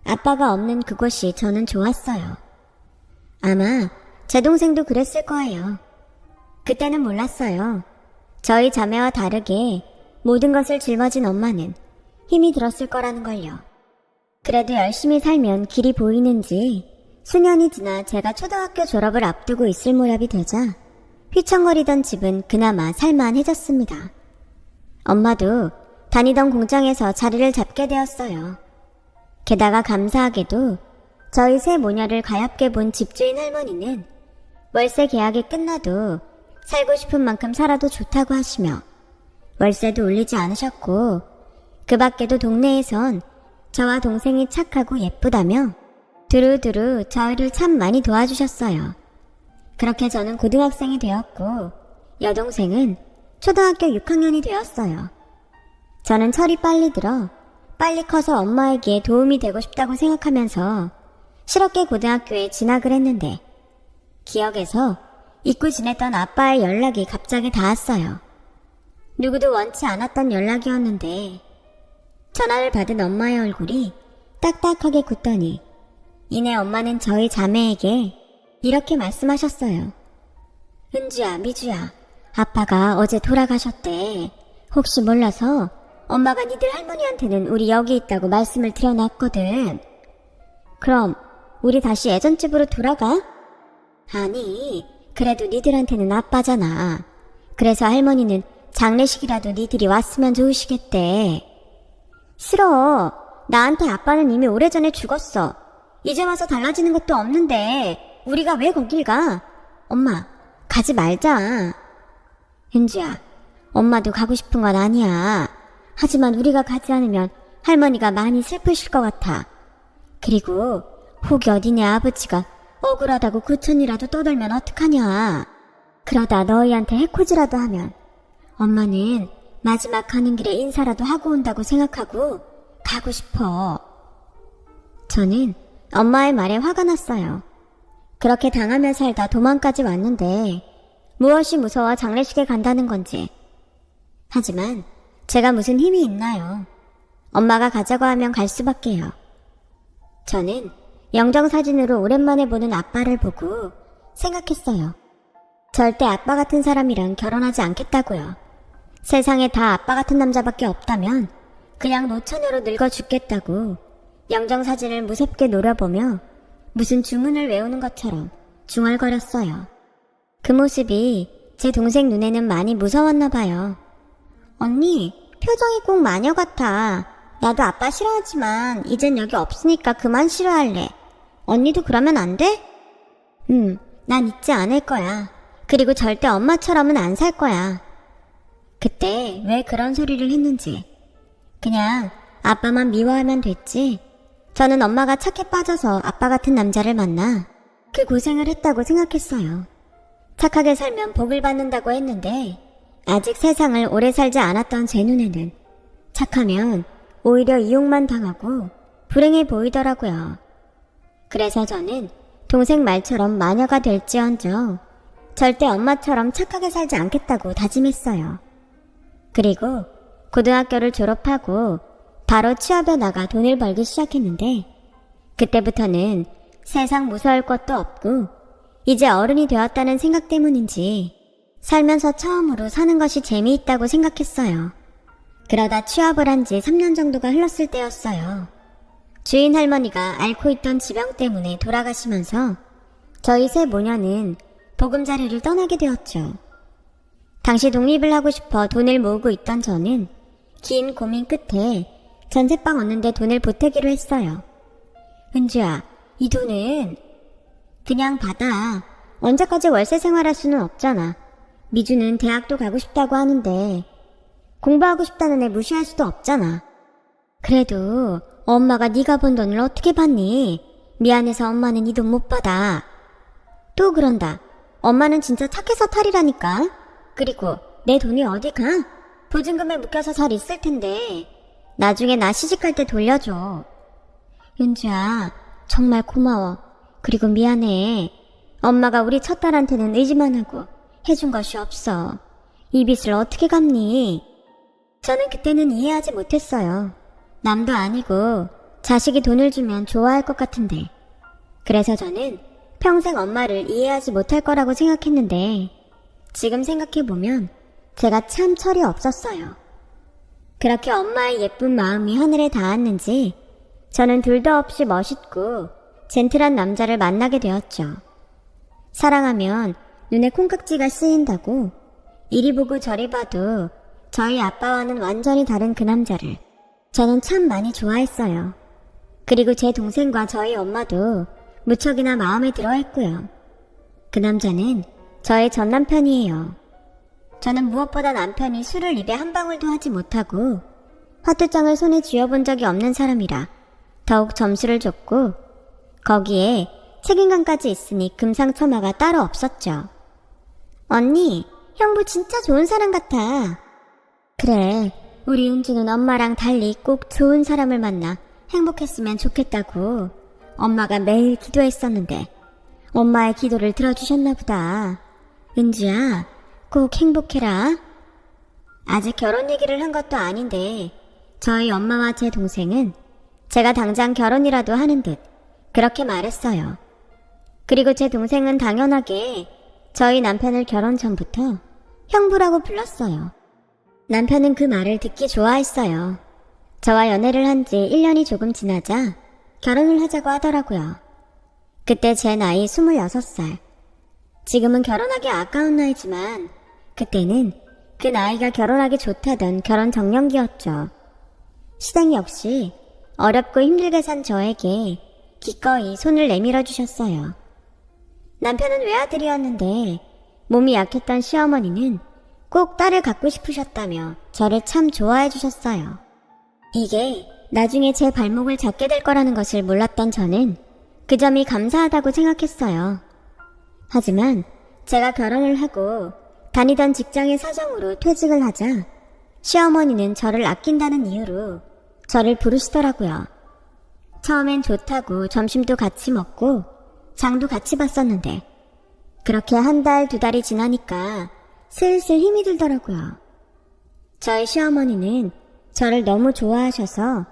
아빠가 없는 그곳이 저는 좋았어요. 아마 제 동생도 그랬을 거예요. 그때는 몰랐어요. 저희 자매와 다르게 모든 것을 짊어진 엄마는 힘이 들었을 거라는 걸요. 그래도 열심히 살면 길이 보이는지 수년이 지나 제가 초등학교 졸업을 앞두고 있을 무렵이 되자 휘청거리던 집은 그나마 살만해졌습니다. 엄마도 다니던 공장에서 자리를 잡게 되었어요. 게다가 감사하게도 저희 세 모녀를 가엾게 본 집주인 할머니는 월세 계약이 끝나도 살고 싶은 만큼 살아도 좋다고 하시며 월세도 올리지 않으셨고, 그 밖에도 동네에선 저와 동생이 착하고 예쁘다며 두루두루 저희를 참 많이 도와주셨어요. 그렇게 저는 고등학생이 되었고 여동생은 초등학교 6학년이 되었어요. 저는 철이 빨리 들어 빨리 커서 엄마에게 도움이 되고 싶다고 생각하면서 실업계 고등학교에 진학을 했는데, 기억에서 잊고 지냈던 아빠의 연락이 갑자기 닿았어요. 누구도 원치 않았던 연락이었는데 전화를 받은 엄마의 얼굴이 딱딱하게 굳더니 이내 엄마는 저희 자매에게 이렇게 말씀하셨어요. 은주야, 미주야, 아빠가 어제 돌아가셨대. 혹시 몰라서 엄마가 니들 할머니한테는 우리 여기 있다고 말씀을 드려놨거든. 그럼 우리 다시 예전 집으로 돌아가? 아니, 그래도 니들한테는 아빠잖아. 그래서 할머니는 장례식이라도 니들이 왔으면 좋으시겠대. 싫어. 나한테 아빠는 이미 오래전에 죽었어. 이제 와서 달라지는 것도 없는데 우리가 왜 거길 가? 엄마, 가지 말자. 은주야, 엄마도 가고 싶은 건 아니야. 하지만 우리가 가지 않으면 할머니가 많이 슬프실 것 같아. 그리고 혹여 니네 아버지가 억울하다고 구천이라도 떠들면 어떡하냐. 그러다 너희한테 해코지라도 하면 엄마는 마지막 가는 길에 인사라도 하고 온다고 생각하고 가고 싶어. 저는 엄마의 말에 화가 났어요. 그렇게 당하며 살다 도망까지 왔는데 무엇이 무서워 장례식에 간다는 건지. 하지만 제가 무슨 힘이 있나요? 엄마가 가자고 하면 갈 수밖에요. 저는 영정사진으로 오랜만에 보는 아빠를 보고 생각했어요. 절대 아빠 같은 사람이랑 결혼하지 않겠다고요. 세상에 다 아빠 같은 남자밖에 없다면 그냥 노처녀로 늙어 죽겠다고 영정사진을 무섭게 노려보며 무슨 주문을 외우는 것처럼 중얼거렸어요. 그 모습이 제 동생 눈에는 많이 무서웠나 봐요. 언니, 표정이 꼭 마녀 같아. 나도 아빠 싫어하지만 이젠 여기 없으니까 그만 싫어할래. 언니도 그러면 안 돼? 난 잊지 않을 거야. 그리고 절대 엄마처럼은 안 살 거야. 그때 왜 그런 소리를 했는지. 그냥 아빠만 미워하면 됐지. 저는 엄마가 착해 빠져서 아빠 같은 남자를 만나 그 고생을 했다고 생각했어요. 착하게 살면 복을 받는다고 했는데 아직 세상을 오래 살지 않았던 제 눈에는 착하면 오히려 이용만 당하고 불행해 보이더라고요. 그래서 저는 동생 말처럼 마녀가 될지언정 절대 엄마처럼 착하게 살지 않겠다고 다짐했어요. 그리고 고등학교를 졸업하고 바로 취업에 나가 돈을 벌기 시작했는데, 그때부터는 세상 무서울 것도 없고 이제 어른이 되었다는 생각 때문인지 살면서 처음으로 사는 것이 재미있다고 생각했어요. 그러다 취업을 한 지 3년 정도가 흘렀을 때였어요. 주인 할머니가 앓고 있던 지병 때문에 돌아가시면서 저희 세 모녀는 보금자리를 떠나게 되었죠. 당시 독립을 하고 싶어 돈을 모으고 있던 저는 긴 고민 끝에 전셋방 얻는데 돈을 보태기로 했어요. 은주야, 이 돈은 그냥 받아. 언제까지 월세 생활할 수는 없잖아. 미주는 대학도 가고 싶다고 하는데 공부하고 싶다는 애 무시할 수도 없잖아. 그래도 엄마가 네가 번 돈을 어떻게 받니? 미안해서 엄마는 이 돈 못 받아. 또 그런다. 엄마는 진짜 착해서 탈이라니까. 그리고 내 돈이 어디 가? 보증금에 묶여서 잘 있을 텐데 나중에 나 시집갈 때 돌려줘. 윤주야, 정말 고마워. 그리고 미안해. 엄마가 우리 첫딸한테는 의지만 하고 해준 것이 없어. 이 빚을 어떻게 갚니? 저는 그때는 이해하지 못했어요. 남도 아니고 자식이 돈을 주면 좋아할 것 같은데. 그래서 저는 평생 엄마를 이해하지 못할 거라고 생각했는데 지금 생각해보면 제가 참 철이 없었어요. 그렇게 엄마의 예쁜 마음이 하늘에 닿았는지 저는 둘도 없이 멋있고 젠틀한 남자를 만나게 되었죠. 사랑하면 눈에 콩깍지가 쓰인다고 이리 보고 저리 봐도 저희 아빠와는 완전히 다른 그 남자를 저는 참 많이 좋아했어요. 그리고 제 동생과 저희 엄마도 무척이나 마음에 들어 했고요. 그 남자는 저의 전 남편이에요. 저는 무엇보다 남편이 술을 입에 한 방울도 하지 못하고 화투장을 손에 쥐어본 적이 없는 사람이라 더욱 점수를 줬고 거기에 책임감까지 있으니 금상첨화가 따로 없었죠. 언니, 형부 진짜 좋은 사람 같아. 그래, 우리 은주는 엄마랑 달리 꼭 좋은 사람을 만나 행복했으면 좋겠다고 엄마가 매일 기도했었는데 엄마의 기도를 들어주셨나 보다. 은주야, 꼭 행복해라. 아직 결혼 얘기를 한 것도 아닌데 저희 엄마와 제 동생은 제가 당장 결혼이라도 하는 듯 그렇게 말했어요. 그리고 제 동생은 당연하게 저희 남편을 결혼 전부터 형부라고 불렀어요. 남편은 그 말을 듣기 좋아했어요. 저와 연애를 한 지 1년이 조금 지나자 결혼을 하자고 하더라고요. 그때 제 나이 26살. 지금은 결혼하기 아까운 나이지만 그때는 그 나이가 결혼하기 좋다던 결혼 정년기였죠. 시댁 역시 어렵고 힘들게 산 저에게 기꺼이 손을 내밀어 주셨어요. 남편은 외아들이었는데 몸이 약했던 시어머니는 꼭 딸을 갖고 싶으셨다며 저를 참 좋아해 주셨어요. 이게 나중에 제 발목을 잡게 될 거라는 것을 몰랐던 저는 그 점이 감사하다고 생각했어요. 하지만 제가 결혼을 하고 다니던 직장의 사정으로 퇴직을 하자 시어머니는 저를 아낀다는 이유로 저를 부르시더라고요. 처음엔 좋다고 점심도 같이 먹고 장도 같이 봤었는데 그렇게 한 달, 두 달이 지나니까 슬슬 힘이 들더라고요. 저희 시어머니는 저를 너무 좋아하셔서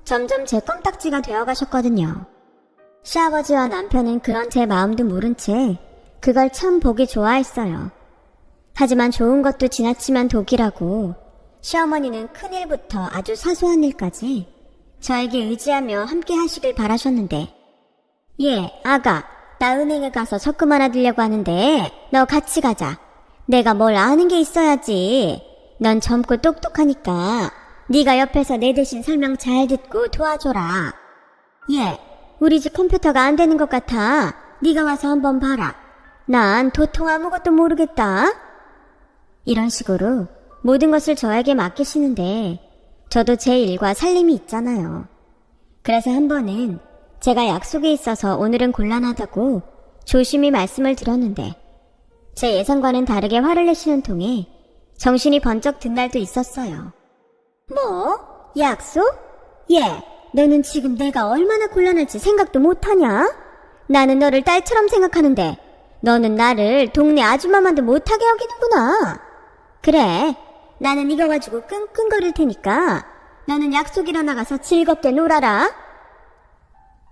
점점 제 껌딱지가 되어가셨거든요. 시아버지와 남편은 그런 제 마음도 모른 채 그걸 참 보기 좋아했어요. 하지만 좋은 것도 지나치면 독이라고 시어머니는 큰일부터 아주 사소한 일까지 저에게 의지하며 함께 하시길 바라셨는데 예, 아가, 나 은행에 가서 적금 하나 들려고 하는데 너 같이 가자. 내가 뭘 아는 게 있어야지. 넌 젊고 똑똑하니까 네가 옆에서 내 대신 설명 잘 듣고 도와줘라. 예, 우리 집 컴퓨터가 안 되는 것 같아. 네가 와서 한번 봐라. 난 도통 아무것도 모르겠다. 이런 식으로 모든 것을 저에게 맡기시는데 저도 제 일과 살림이 있잖아요. 그래서 한 번은 제가 약속이 있어서 오늘은 곤란하다고 조심히 말씀을 드렸는데 제 예상과는 다르게 화를 내시는 통에 정신이 번쩍 든 날도 있었어요. 뭐? 약속? 예, 너는 지금 내가 얼마나 곤란할지 생각도 못하냐? 나는 너를 딸처럼 생각하는데 너는 나를 동네 아줌마만도 못하게 여기는구나. 그래, 나는 이거 가지고 끙끙거릴 테니까 너는 약속이라 나가서 즐겁게 놀아라.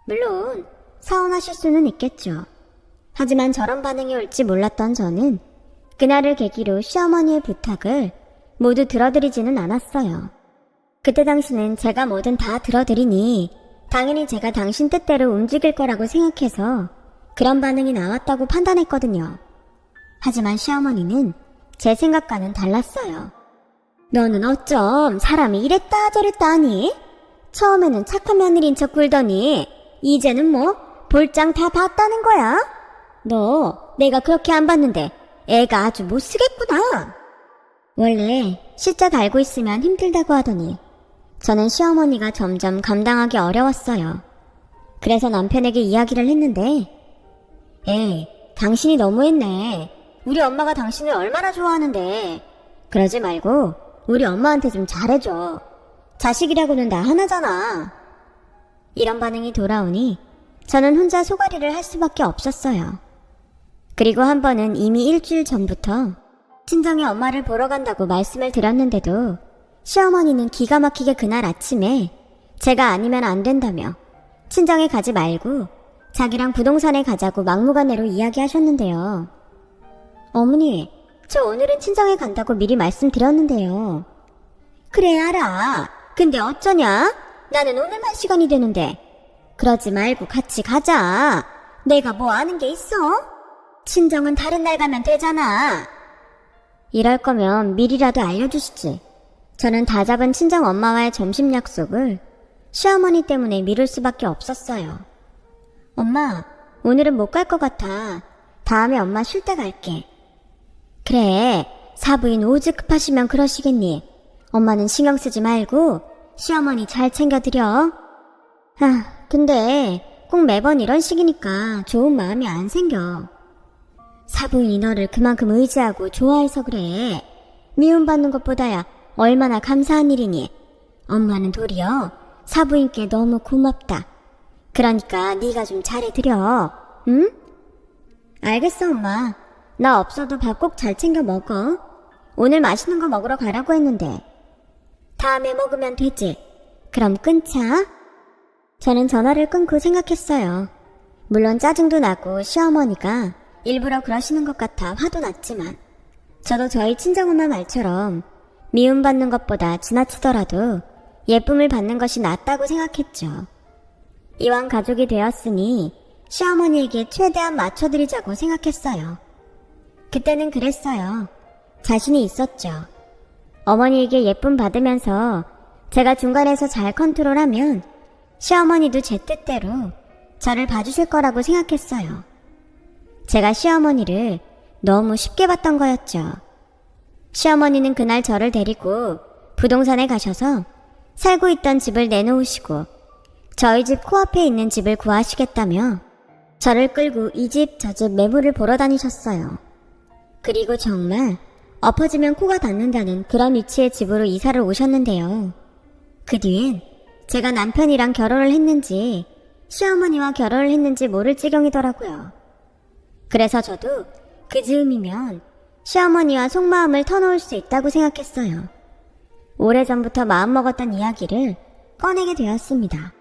물론 서운하실 수는 있겠죠. 하지만 저런 반응이 올지 몰랐던 저는 그날을 계기로 시어머니의 부탁을 모두 들어드리지는 않았어요. 그때 당시는 제가 뭐든 다 들어드리니 당연히 제가 당신 뜻대로 움직일 거라고 생각해서 그런 반응이 나왔다고 판단했거든요. 하지만 시어머니는 제 생각과는 달랐어요. 너는 어쩜 사람이 이랬다 저랬다 하니? 처음에는 착한 며느리인 척 굴더니 이제는 뭐 볼장 다 봤다는 거야? 너 내가 그렇게 안 봤는데 애가 아주 못 쓰겠구나. 원래 시자 달고 있으면 힘들다고 하더니 저는 시어머니가 점점 감당하기 어려웠어요. 그래서 남편에게 이야기를 했는데, 에이, 당신이 너무했네. 우리 엄마가 당신을 얼마나 좋아하는데. 그러지 말고 우리 엄마한테 좀 잘해줘. 자식이라고는 나 하나잖아. 이런 반응이 돌아오니 저는 혼자 소가리를 할 수밖에 없었어요. 그리고 한 번은 이미 일주일 전부터 친정에 엄마를 보러 간다고 말씀을 드렸는데도 시어머니는 기가 막히게 그날 아침에 제가 아니면 안 된다며 친정에 가지 말고 자기랑 부동산에 가자고 막무가내로 이야기하셨는데요. 어머니, 저 오늘은 친정에 간다고 미리 말씀드렸는데요. 그래 알아. 근데 어쩌냐? 나는 오늘만 시간이 되는데. 그러지 말고 같이 가자. 내가 뭐 아는 게 있어? 친정은 다른 날 가면 되잖아. 이럴 거면 미리라도 알려주시지. 저는 다 잡은 친정 엄마와의 점심 약속을 시어머니 때문에 미룰 수밖에 없었어요. 엄마, 오늘은 못 갈 것 같아. 다음에 엄마 쉴 때 갈게. 그래, 사부인 오죽 급하시면 그러시겠니. 엄마는 신경 쓰지 말고 시어머니 잘 챙겨드려. 근데 꼭 매번 이런 식이니까 좋은 마음이 안 생겨. 사부인이 너를 그만큼 의지하고 좋아해서 그래. 미움받는 것보다야 얼마나 감사한 일이니. 엄마는 도리어 사부인께 너무 고맙다. 그러니까 네가 좀 잘해드려. 응? 알겠어 엄마. 나 없어도 밥 꼭 잘 챙겨 먹어. 오늘 맛있는 거 먹으러 가라고 했는데. 다음에 먹으면 되지. 그럼 끊자. 저는 전화를 끊고 생각했어요. 물론 짜증도 나고 시어머니가 일부러 그러시는 것 같아 화도 났지만 저도 저희 친정엄마 말처럼 미움받는 것보다 지나치더라도 예쁨을 받는 것이 낫다고 생각했죠. 이왕 가족이 되었으니 시어머니에게 최대한 맞춰드리자고 생각했어요. 그때는 그랬어요. 자신이 있었죠. 어머니에게 예쁨 받으면서 제가 중간에서 잘 컨트롤하면 시어머니도 제 뜻대로 저를 봐주실 거라고 생각했어요. 제가 시어머니를 너무 쉽게 봤던 거였죠. 시어머니는 그날 저를 데리고 부동산에 가셔서 살고 있던 집을 내놓으시고 저희 집 코앞에 있는 집을 구하시겠다며 저를 끌고 이 집 저 집 매물을 보러 다니셨어요. 그리고 정말 엎어지면 코가 닿는다는 그런 위치의 집으로 이사를 오셨는데요. 그 뒤엔 제가 남편이랑 결혼을 했는지 시어머니와 결혼을 했는지 모를 지경이더라고요. 그래서 저도 그 즈음이면 시어머니와 속마음을 터놓을 수 있다고 생각했어요. 오래전부터 마음먹었던 이야기를 꺼내게 되었습니다.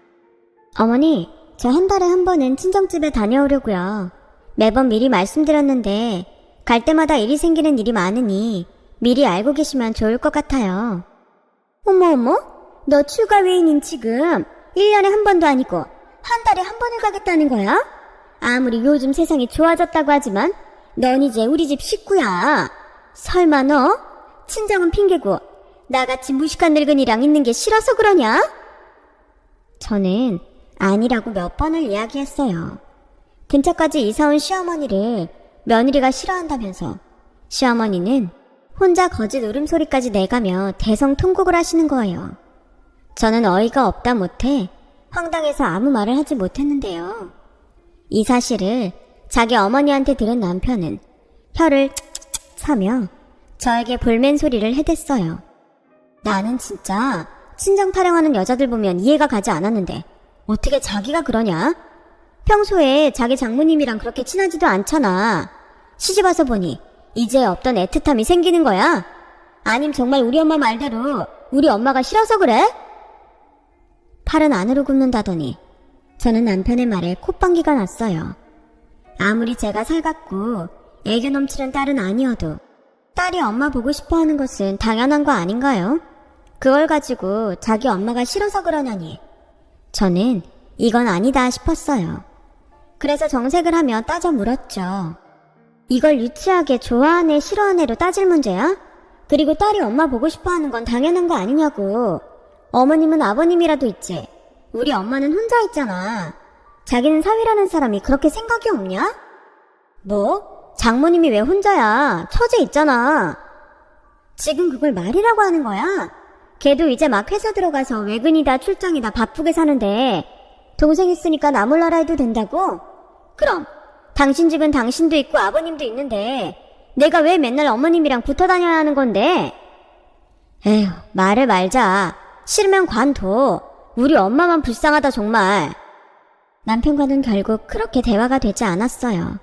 어머니, 저 한 달에 한 번은 친정집에 다녀오려고요. 매번 미리 말씀드렸는데 갈 때마다 일이 생기는 일이 많으니 미리 알고 계시면 좋을 것 같아요. 어머, 너 출가 외인인 지금 1년에 한 번도 아니고 한 달에 한 번을 가겠다는 거야? 아무리 요즘 세상이 좋아졌다고 하지만 넌 이제 우리 집 식구야. 설마 너 친정은 핑계고 나같이 무식한 늙은이랑 있는 게 싫어서 그러냐? 저는 아니라고 몇 번을 이야기했어요. 근처까지 이사온 시어머니를 며느리가 싫어한다면서 시어머니는 혼자 거짓 울음소리까지 내가며 대성통곡을 하시는 거예요. 저는 어이가 없다 못해 황당해서 아무 말을 하지 못했는데요. 이 사실을 자기 어머니한테 들은 남편은 혀를 칙칙칙 차며 저에게 볼멘 소리를 해댔어요. 나는 진짜 친정 타령하는 여자들 보면 이해가 가지 않았는데 어떻게 자기가 그러냐? 평소에 자기 장모님이랑 그렇게 친하지도 않잖아. 시집와서 보니 이제 없던 애틋함이 생기는 거야? 아님 정말 우리 엄마 말대로 우리 엄마가 싫어서 그래? 팔은 안으로 굽는다더니 저는 남편의 말에 콧방귀가 났어요. 아무리 제가 살갑고 애교 넘치는 딸은 아니어도 딸이 엄마 보고 싶어 하는 것은 당연한 거 아닌가요? 그걸 가지고 자기 엄마가 싫어서 그러냐니. 저는 이건 아니다 싶었어요. 그래서 정색을 하며 따져 물었죠. 이걸 유치하게 좋아하네 싫어하네로 따질 문제야? 그리고 딸이 엄마 보고 싶어 하는 건 당연한 거 아니냐고. 어머님은 아버님이라도 있지. 우리 엄마는 혼자 있잖아. 자기는 사위라는 사람이 그렇게 생각이 없냐? 뭐? 장모님이 왜 혼자야? 처제 있잖아. 지금 그걸 말이라고 하는 거야? 걔도 이제 막 회사 들어가서 외근이다 출장이다 바쁘게 사는데 동생 있으니까 나 몰라라 해도 된다고? 그럼 당신 집은 당신도 있고 아버님도 있는데 내가 왜 맨날 어머님이랑 붙어 다녀야 하는 건데? 에휴, 말을 말자. 싫으면 관둬. 우리 엄마만 불쌍하다 정말. 남편과는 결국 그렇게 대화가 되지 않았어요.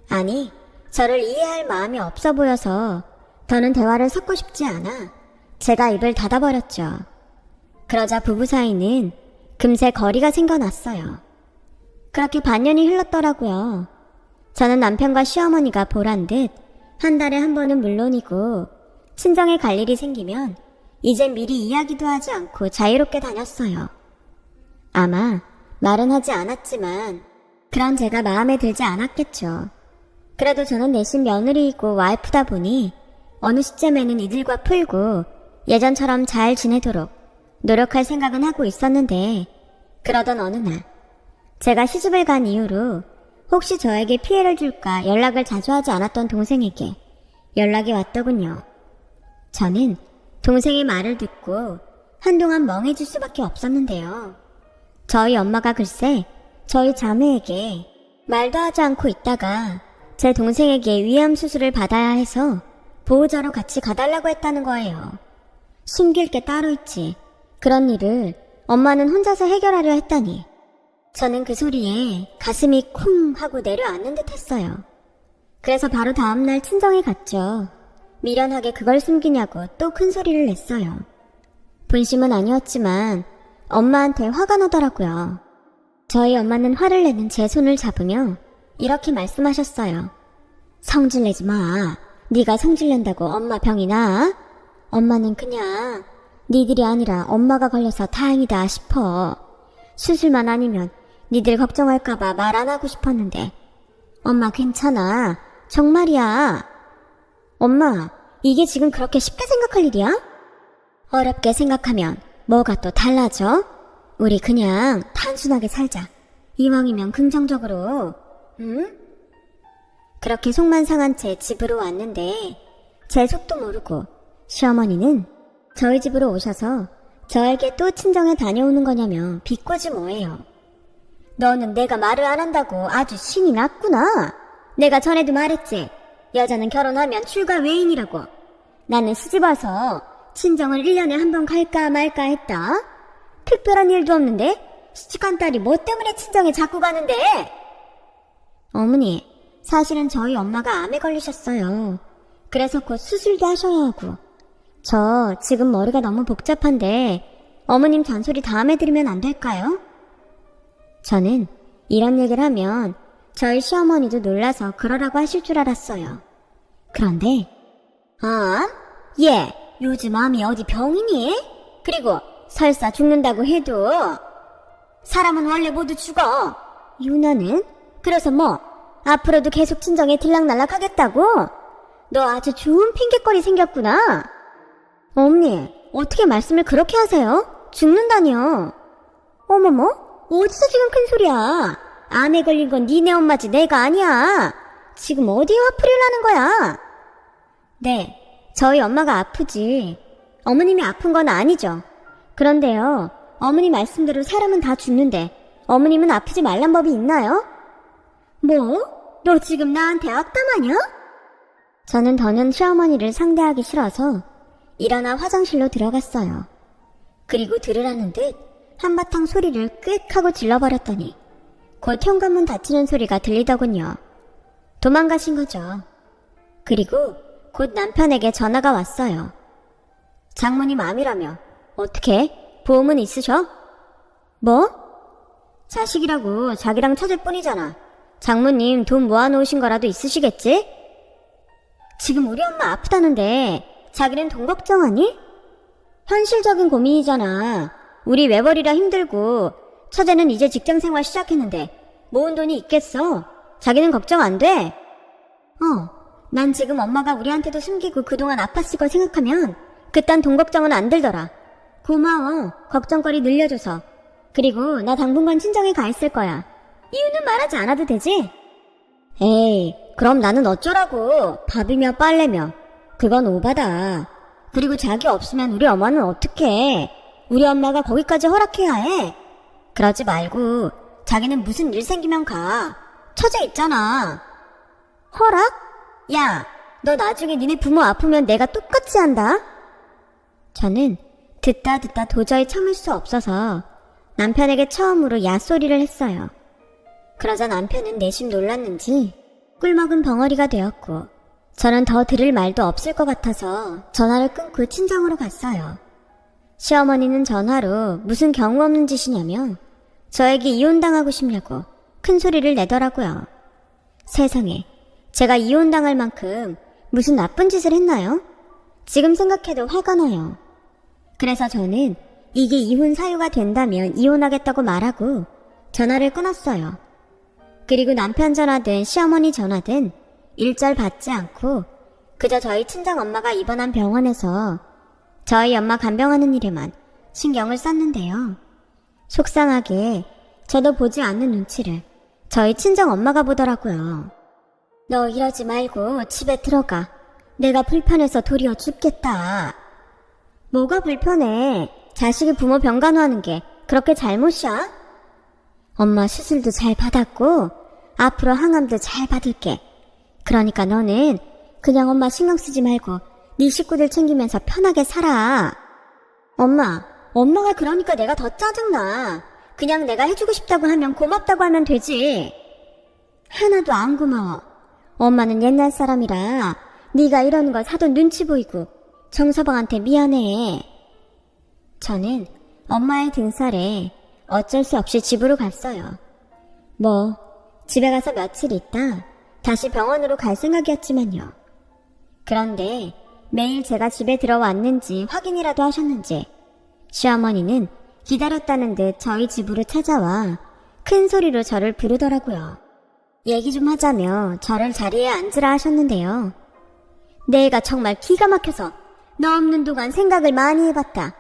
아니, 저를 이해할 마음이 없어 보여서 더는 대화를 섞고 싶지 않아 제가 입을 닫아버렸죠. 그러자 부부 사이는 금세 거리가 생겨났어요. 그렇게 반년이 흘렀더라고요. 저는 남편과 시어머니가 보란 듯 한 달에 한 번은 물론이고 친정에 갈 일이 생기면 이젠 미리 이야기도 하지 않고 자유롭게 다녔어요. 아마 말은 하지 않았지만 그런 제가 마음에 들지 않았겠죠. 그래도 저는 내신 며느리이고 와이프다 보니 어느 시점에는 이들과 풀고 예전처럼 잘 지내도록 노력할 생각은 하고 있었는데 그러던 어느 날 제가 시집을 간 이후로 혹시 저에게 피해를 줄까 연락을 자주 하지 않았던 동생에게 연락이 왔더군요. 저는 동생의 말을 듣고 한동안 멍해질 수밖에 없었는데요. 저희 엄마가 글쎄 저희 자매에게 말도 하지 않고 있다가 제 동생에게 위암 수술을 받아야 해서 보호자로 같이 가달라고 했다는 거예요. 숨길 게 따로 있지. 그런 일을 엄마는 혼자서 해결하려 했다니. 저는 그 소리에 가슴이 쿵 하고 내려앉는 듯 했어요. 그래서 바로 다음날 친정에 갔죠. 미련하게 그걸 숨기냐고 또 큰 소리를 냈어요. 분심은 아니었지만 엄마한테 화가 나더라고요. 저희 엄마는 화를 내는 제 손을 잡으며 이렇게 말씀하셨어요. 성질내지 마. 네가 성질낸다고 엄마 병이 나? 엄마는 그냥 니들이 아니라 엄마가 걸려서 다행이다 싶어. 수술만 아니면 니들 걱정할까봐 말 안 하고 싶었는데 엄마 괜찮아. 정말이야. 엄마, 이게 지금 그렇게 쉽게 생각할 일이야? 어렵게 생각하면 뭐가 또 달라져? 우리 그냥 단순하게 살자. 이왕이면 긍정적으로. 응? 그렇게 속만 상한 채 집으로 왔는데 제 속도 모르고 시어머니는 저희 집으로 오셔서 저에게 또 친정에 다녀오는 거냐며 비꼬지 뭐예요. 너는 내가 말을 안 한다고 아주 신이 났구나. 내가 전에도 말했지. 여자는 결혼하면 출가 외인이라고. 나는 시집 와서 친정을 1년에 한 번 갈까 말까 했다. 특별한 일도 없는데 시집간 딸이 뭐 때문에 친정에 자꾸 가는데? 어머니, 사실은 저희 엄마가 암에 걸리셨어요. 그래서 곧 수술도 하셔야 하고. 저 지금 머리가 너무 복잡한데 어머님 잔소리 다음에 들으면 안 될까요? 저는 이런 얘기를 하면 저희 시어머니도 놀라서 그러라고 하실 줄 알았어요. 그런데 얘 요즘 암이 어디 병이니? 그리고 설사 죽는다고 해도 사람은 원래 모두 죽어. 유나는? 그래서 뭐 앞으로도 계속 친정에 들락날락 하겠다고? 너 아주 좋은 핑계거리 생겼구나. 어머니, 어떻게 말씀을 그렇게 하세요? 죽는다뇨. 어머머, 어디서 지금 큰 소리야. 암에 걸린 건 니네 엄마지 내가 아니야. 지금 어디에 화풀이를 하는 거야? 네, 저희 엄마가 아프지. 어머님이 아픈 건 아니죠. 그런데요, 어머니 말씀대로 사람은 다 죽는데 어머님은 아프지 말란 법이 있나요? 뭐? 너 지금 나한테 악담하냐? 저는 더는 시어머니를 상대하기 싫어서 일어나 화장실로 들어갔어요. 그리고 들으라는 듯 한바탕 소리를 꽥 하고 질러버렸더니 곧 현관문 닫히는 소리가 들리더군요. 도망가신 거죠. 그리고 곧 남편에게 전화가 왔어요. 장모님 암이라며. 어떻게? 보험은 있으셔? 뭐? 자식이라고 자기랑 처질 뿐이잖아. 장모님 돈 모아놓으신 거라도 있으시겠지? 지금 우리 엄마 아프다는데 자기는 돈 걱정하니? 현실적인 고민이잖아. 우리 외벌이라 힘들고 처제는 이제 직장생활 시작했는데 모은 돈이 있겠어. 자기는 걱정 안 돼. 난 지금 엄마가 우리한테도 숨기고 그동안 아팠을 걸 생각하면 그딴 돈 걱정은 안 들더라. 고마워. 걱정거리 늘려줘서. 그리고 나 당분간 친정에 가 있을 거야. 이유는 말하지 않아도 되지? 에이, 그럼 나는 어쩌라고. 밥이며 빨래며. 그건 오바다. 그리고 자기 없으면 우리 엄마는 어떡해. 우리 엄마가 거기까지 허락해야 해. 그러지 말고 자기는 무슨 일 생기면 가. 처제 있잖아. 허락? 야, 너 나중에 니네 부모 아프면 내가 똑같이 한다. 저는 듣다 도저히 참을 수 없어서 남편에게 처음으로 야소리를 했어요. 그러자 남편은 내심 놀랐는지 꿀먹은 벙어리가 되었고 저는 더 들을 말도 없을 것 같아서 전화를 끊고 친정으로 갔어요. 시어머니는 전화로 무슨 경우 없는 짓이냐며 저에게 이혼당하고 싶냐고 큰 소리를 내더라고요. 세상에, 제가 이혼당할 만큼 무슨 나쁜 짓을 했나요? 지금 생각해도 화가 나요. 그래서 저는 이게 이혼 사유가 된다면 이혼하겠다고 말하고 전화를 끊었어요. 그리고 남편 전화든 시어머니 전화든 일절 받지 않고 그저 저희 친정엄마가 입원한 병원에서 저희 엄마 간병하는 일에만 신경을 썼는데요. 속상하게 저도 보지 않는 눈치를 저희 친정엄마가 보더라고요. 너 이러지 말고 집에 들어가. 내가 불편해서 도리어 죽겠다. 뭐가 불편해? 자식이 부모 병간호하는 게 그렇게 잘못이야? 엄마 수술도 잘 받았고 앞으로 항암도 잘 받을게. 그러니까 너는 그냥 엄마 신경 쓰지 말고 네 식구들 챙기면서 편하게 살아. 엄마가 그러니까 내가 더 짜증나. 그냥 내가 해주고 싶다고 하면 고맙다고 하면 되지. 하나도 안 고마워. 엄마는 옛날 사람이라 네가 이러는 걸 사돈 눈치 보이고 정서방한테 미안해. 저는 엄마의 등살에 어쩔 수 없이 집으로 갔어요. 집에 가서 며칠 있다 다시 병원으로 갈 생각이었지만요. 그런데 매일 제가 집에 들어왔는지 확인이라도 하셨는지 시어머니는 기다렸다는 듯 저희 집으로 찾아와 큰 소리로 저를 부르더라고요. 얘기 좀 하자며 저를 자리에 앉으라 하셨는데요. 내가 정말 기가 막혀서 너 없는 동안 생각을 많이 해봤다.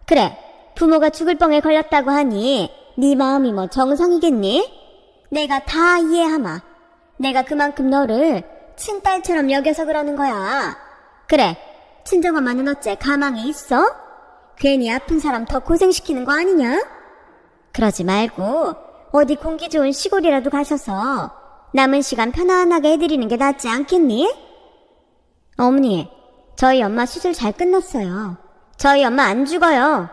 그래, 부모가 죽을 뻥에 걸렸다고 하니 네 마음이 뭐 정상이겠니? 내가 다 이해하마. 내가 그만큼 너를 친딸처럼 여겨서 그러는 거야. 그래, 친정엄마는 어째 가망이 있어? 괜히 아픈 사람 더 고생시키는 거 아니냐? 그러지 말고 어디 공기 좋은 시골이라도 가셔서 남은 시간 편안하게 해드리는 게 낫지 않겠니? 어머니, 저희 엄마 수술 잘 끝났어요. 저희 엄마 안 죽어요.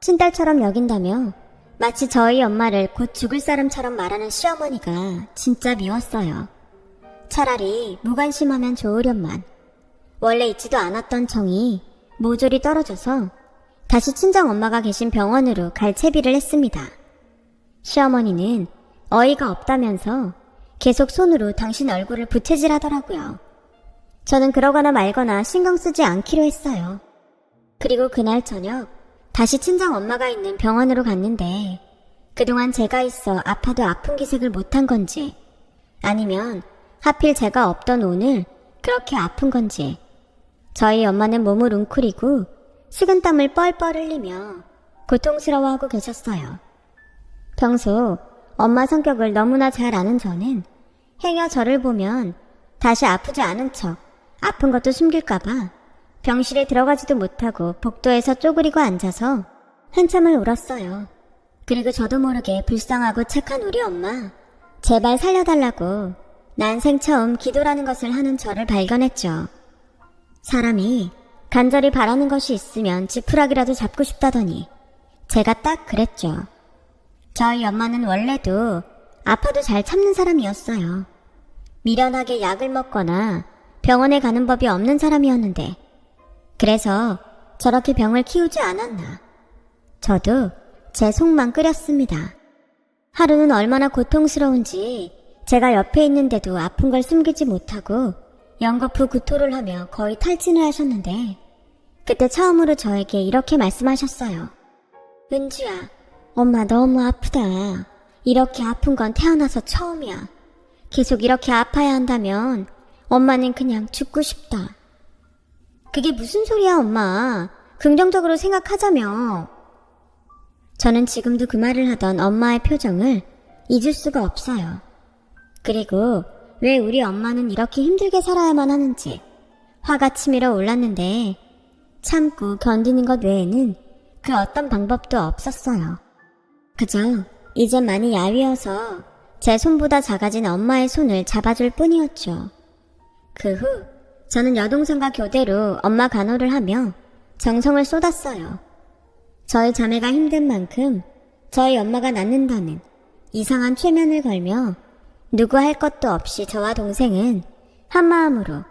친딸처럼 여긴다며 마치 저희 엄마를 곧 죽을 사람처럼 말하는 시어머니가 진짜 미웠어요. 차라리 무관심하면 좋으련만. 원래 있지도 않았던 정이 모조리 떨어져서 다시 친정엄마가 계신 병원으로 갈 채비를 했습니다. 시어머니는 어이가 없다면서 계속 손으로 당신 얼굴을 부채질하더라고요. 저는 그러거나 말거나 신경 쓰지 않기로 했어요. 그리고 그날 저녁 다시 친정엄마가 있는 병원으로 갔는데 그동안 제가 있어 아파도 아픈 기색을 못한 건지 아니면 하필 제가 없던 오늘 그렇게 아픈 건지 저희 엄마는 몸을 웅크리고 식은땀을 뻘뻘 흘리며 고통스러워하고 계셨어요. 평소 엄마 성격을 너무나 잘 아는 저는 행여 저를 보면 다시 아프지 않은 척 아픈 것도 숨길까봐 병실에 들어가지도 못하고 복도에서 쪼그리고 앉아서 한참을 울었어요. 그리고 저도 모르게 불쌍하고 착한 우리 엄마, 제발 살려달라고 난생 처음 기도라는 것을 하는 저를 발견했죠. 사람이 간절히 바라는 것이 있으면 지푸라기라도 잡고 싶다더니 제가 딱 그랬죠. 저희 엄마는 원래도 아파도 잘 참는 사람이었어요. 미련하게 약을 먹거나 병원에 가는 법이 없는 사람이었는데 그래서 저렇게 병을 키우지 않았나. 저도 제 속만 끓였습니다. 하루는 얼마나 고통스러운지 제가 옆에 있는데도 아픈 걸 숨기지 못하고 연거푸 구토를 하며 거의 탈진을 하셨는데 그때 처음으로 저에게 이렇게 말씀하셨어요. 은주야, 엄마 너무 아프다. 이렇게 아픈 건 태어나서 처음이야. 계속 이렇게 아파야 한다면 엄마는 그냥 죽고 싶다. 그게 무슨 소리야, 엄마. 긍정적으로 생각하자며. 저는 지금도 그 말을 하던 엄마의 표정을 잊을 수가 없어요. 그리고 왜 우리 엄마는 이렇게 힘들게 살아야만 하는지 화가 치밀어 올랐는데 참고 견디는 것 외에는 그 어떤 방법도 없었어요. 그저 이제 많이 야위어서 제 손보다 작아진 엄마의 손을 잡아줄 뿐이었죠. 그 후 저는 여동생과 교대로 엄마 간호를 하며 정성을 쏟았어요. 저희 자매가 힘든 만큼 저희 엄마가 낫는다는 이상한 최면을 걸며 누구 할 것도 없이 저와 동생은 한마음으로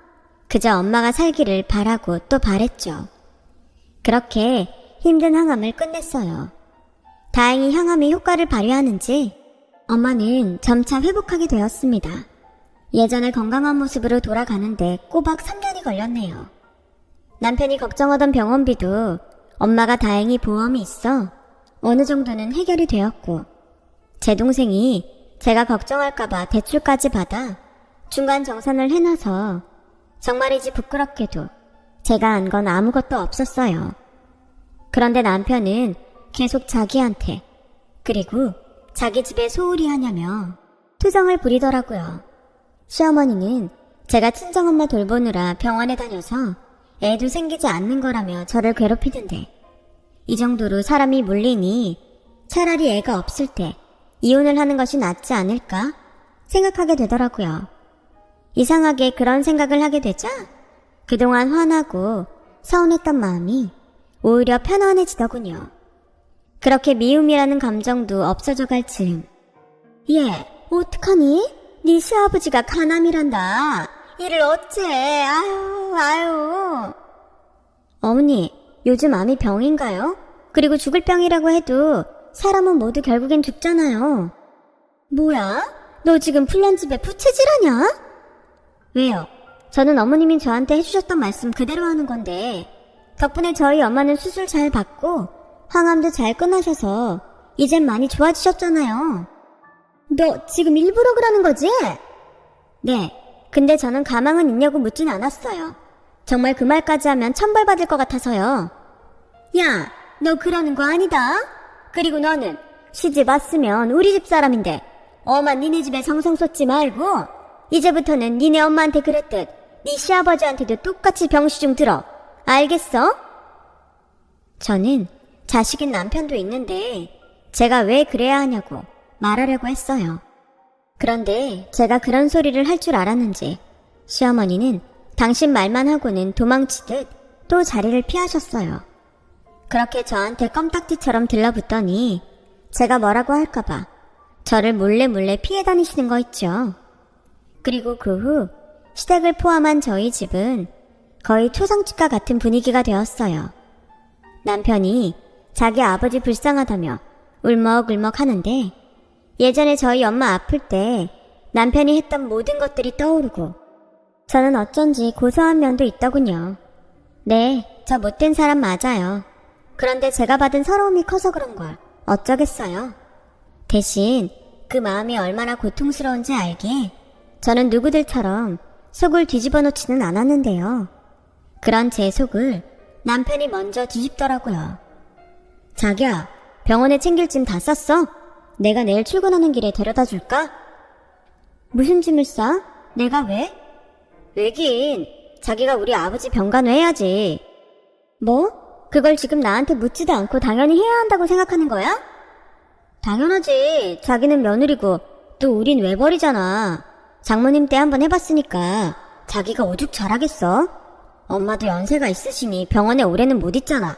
그저 엄마가 살기를 바라고 또 바랬죠. 그렇게 힘든 항암을 끝냈어요. 다행히 항암이 효과를 발휘하는지 엄마는 점차 회복하게 되었습니다. 예전의 건강한 모습으로 돌아가는데 꼬박 3년이 걸렸네요. 남편이 걱정하던 병원비도 엄마가 다행히 보험이 있어 어느 정도는 해결이 되었고, 제 동생이 제가 걱정할까봐 대출까지 받아 중간 정산을 해놔서 정말이지 부끄럽게도 제가 안 건 아무것도 없었어요. 그런데 남편은 계속 자기한테, 그리고 자기 집에 소홀히 하냐며 투정을 부리더라고요. 시어머니는 제가 친정엄마 돌보느라 병원에 다녀서 애도 생기지 않는 거라며 저를 괴롭히던데, 이 정도로 사람이 물리니 차라리 애가 없을 때 이혼을 하는 것이 낫지 않을까 생각하게 되더라고요. 이상하게 그런 생각을 하게 되자 그동안 화나고 서운했던 마음이 오히려 편안해지더군요. 그렇게 미움이라는 감정도 없어져 갈 즈음, 얘 어떡하니? 네 시아버지가 간암이란다. 이를 어째? 아유. 어머니, 요즘 암이 병인가요? 그리고 죽을 병이라고 해도 사람은 모두 결국엔 죽잖아요. 뭐야? 너 지금 풀년집에 부채질하냐? 왜요? 저는 어머님이 저한테 해주셨던 말씀 그대로 하는 건데, 덕분에 저희 엄마는 수술 잘 받고 항암도 잘 끝나셔서 이젠 많이 좋아지셨잖아요. 너 지금 일부러 그러는 거지? 네, 근데 저는 가망은 있냐고 묻진 않았어요. 정말 그 말까지 하면 천벌 받을 것 같아서요. 야, 너 그러는 거 아니다. 그리고 너는 시집 왔으면 우리 집 사람인데 엄마 니네 집에 정성 쏟지 말고 이제부터는 니네 엄마한테 그랬듯 네 시아버지한테도 똑같이 병시중 들어. 알겠어? 저는 자식인 남편도 있는데 제가 왜 그래야 하냐고 말하려고 했어요. 그런데 제가 그런 소리를 할 줄 알았는지 시어머니는 당신 말만 하고는 도망치듯 또 자리를 피하셨어요. 그렇게 저한테 껌딱지처럼 들러붙더니 제가 뭐라고 할까봐 저를 몰래 피해 다니시는 거 있죠. 그리고 그 후 시댁을 포함한 저희 집은 거의 초상집과 같은 분위기가 되었어요. 남편이 자기 아버지 불쌍하다며 울먹울먹 하는데 예전에 저희 엄마 아플 때 남편이 했던 모든 것들이 떠오르고 저는 어쩐지 고소한 면도 있더군요. 네, 저 못된 사람 맞아요. 그런데 제가 받은 서러움이 커서 그런 걸 어쩌겠어요. 대신 그 마음이 얼마나 고통스러운지 알기에 저는 누구들처럼 속을 뒤집어 놓지는 않았는데요. 그런 제 속을 남편이 먼저 뒤집더라고요. 자기야, 병원에 챙길 짐 다 쌌어? 내가 내일 출근하는 길에 데려다 줄까? 무슨 짐을 싸? 내가 왜? 왜긴 자기가 우리 아버지 병간호 해야지. 뭐? 그걸 지금 나한테 묻지도 않고 당연히 해야 한다고 생각하는 거야? 당연하지. 자기는 며느리고 또 우린 외벌이잖아. 장모님 때 한번 해봤으니까 자기가 오죽 잘하겠어? 엄마도 연세가 있으시니 병원에 오래는 못 있잖아.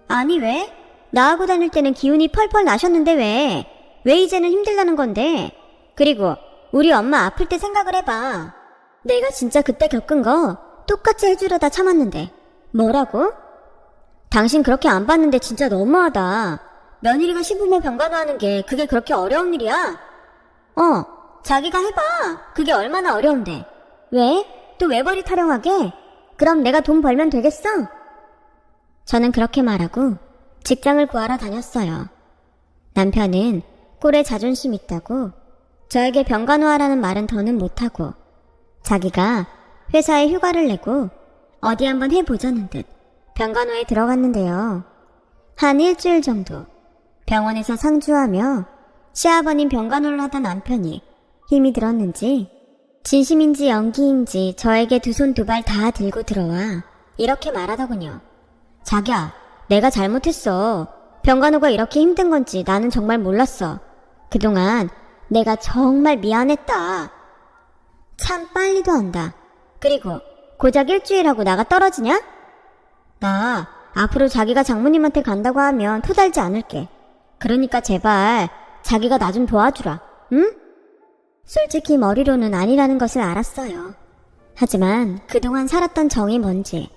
아니 왜? 나하고 다닐 때는 기운이 펄펄 나셨는데 왜? 왜 이제는 힘들다는 건데? 그리고 우리 엄마 아플 때 생각을 해봐. 내가 진짜 그때 겪은 거 똑같이 해주려다 참았는데 뭐라고? 당신 그렇게 안 봤는데 진짜 너무하다. 며느리가 시부모 병간호하는 게 그게 그렇게 어려운 일이야? 자기가 해봐. 그게 얼마나 어려운데. 왜? 또 외벌이 타령하게? 그럼 내가 돈 벌면 되겠어? 저는 그렇게 말하고 직장을 구하러 다녔어요. 남편은 꼴에 자존심 있다고 저에게 병간호하라는 말은 더는 못하고 자기가 회사에 휴가를 내고 어디 한번 해보자는 듯 병간호에 들어갔는데요. 한 일주일 정도 병원에서 상주하며 시아버님 병간호를 하던 남편이 힘이 들었는지 진심인지 연기인지 저에게 두 손 두 발 다 들고 들어와 이렇게 말하더군요. 자기야, 내가 잘못했어. 병간호가 이렇게 힘든 건지 나는 정말 몰랐어. 그동안 내가 정말 미안했다. 참 빨리도 한다. 그리고 고작 일주일하고 나가 떨어지냐? 나 앞으로 자기가 장모님한테 간다고 하면 토달지 않을게. 그러니까 제발 자기가 나 좀 도와주라. 응? 솔직히 머리로는 아니라는 것을 알았어요. 하지만 그동안 살았던 정이 뭔지,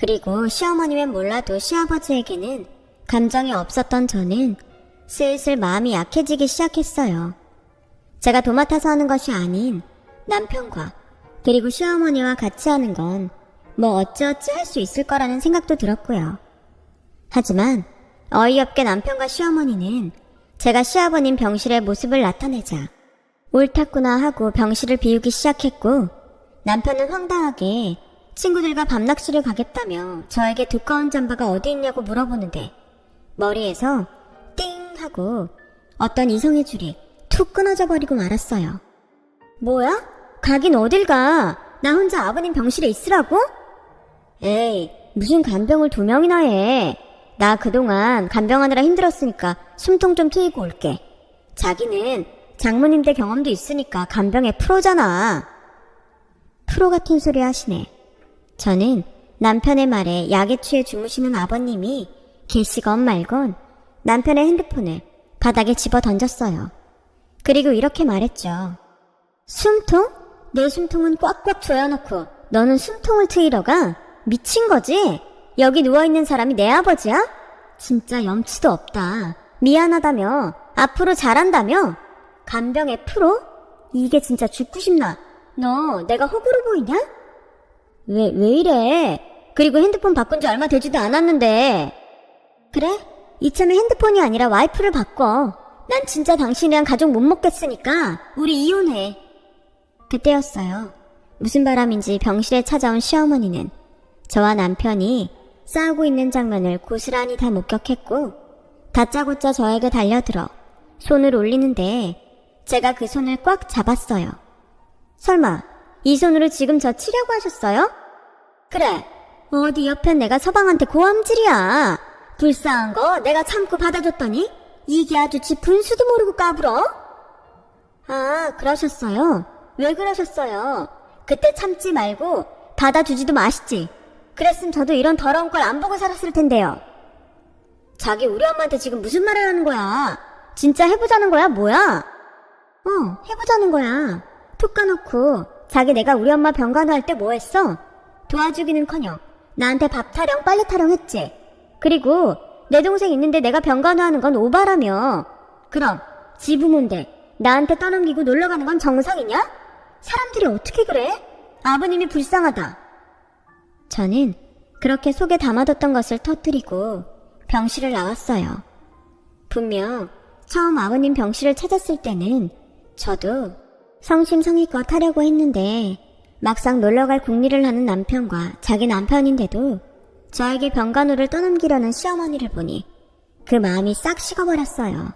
그리고 시어머니면 몰라도 시아버지에게는 감정이 없었던 저는 슬슬 마음이 약해지기 시작했어요. 제가 도맡아서 하는 것이 아닌 남편과 그리고 시어머니와 같이 하는 건 뭐 어찌어찌 할 수 있을 거라는 생각도 들었고요. 하지만 어이없게 남편과 시어머니는 제가 시아버님 병실의 모습을 나타내자 옳았구나 하고 병실을 비우기 시작했고, 남편은 황당하게 친구들과 밤낚시를 가겠다며 저에게 두꺼운 잠바가 어디 있냐고 물어보는데 머리에서 띵 하고 어떤 이성의 줄이 툭 끊어져 버리고 말았어요. 뭐야? 가긴 어딜 가? 나 혼자 아버님 병실에 있으라고? 에이, 무슨 간병을 2명이나 해. 나 그동안 간병하느라 힘들었으니까 숨통 좀 트이고 올게. 자기는 장모님 때 경험도 있으니까 간병의 프로잖아. 프로 같은 소리 하시네. 저는 남편의 말에 약에 취해 주무시는 아버님이 계시건 말건 남편의 핸드폰을 바닥에 집어 던졌어요. 그리고 이렇게 말했죠. 숨통? 내 숨통은 꽉꽉 조여놓고 너는 숨통을 트이러 가? 미친 거지? 여기 누워있는 사람이 내 아버지야? 진짜 염치도 없다. 미안하다며? 앞으로 잘한다며? 간병의 프로? 이게 진짜 죽고 싶나? 너 내가 호구로 보이냐? 왜 이래? 그리고 핸드폰 바꾼 지 얼마 되지도 않았는데. 그래? 이참에 핸드폰이 아니라 와이프를 바꿔. 난 진짜 당신이랑 가족 못 먹겠으니까 우리 이혼해. 그때였어요. 무슨 바람인지 병실에 찾아온 시어머니는 저와 남편이 싸우고 있는 장면을 고스란히 다 목격했고, 다짜고짜 저에게 달려들어 손을 올리는데 제가 그 손을 꽉 잡았어요. 설마 이 손으로 지금 저 치려고 하셨어요? 그래, 어디 옆엔 내가 서방한테 고함질이야. 불쌍한 거 내가 참고 받아줬더니 이게 아주 지 분수도 모르고 까불어? 아, 그러셨어요? 왜 그러셨어요? 그때 참지 말고 받아주지도 마시지. 그랬으면 저도 이런 더러운 걸 안 보고 살았을 텐데요. 자기 우리 엄마한테 지금 무슨 말을 하는 거야? 진짜 해보자는 거야, 뭐야? 해보자는 거야. 툭 까놓고 자기 내가 우리 엄마 병간호할 때 뭐 했어? 도와주기는커녕 나한테 밥 타령 빨래 타령 했지. 그리고 내 동생 있는데 내가 병간호하는 건 오바라며. 그럼 지 부모인데 나한테 떠넘기고 놀러가는 건 정상이냐? 사람들이 어떻게 그래? 아버님이 불쌍하다. 저는 그렇게 속에 담아뒀던 것을 터뜨리고 병실을 나왔어요. 분명 처음 아버님 병실을 찾았을 때는 저도 성심성의껏 하려고 했는데, 막상 놀러갈 궁리를 하는 남편과 자기 남편인데도 저에게 병간호를 떠넘기려는 시어머니를 보니 그 마음이 싹 식어버렸어요.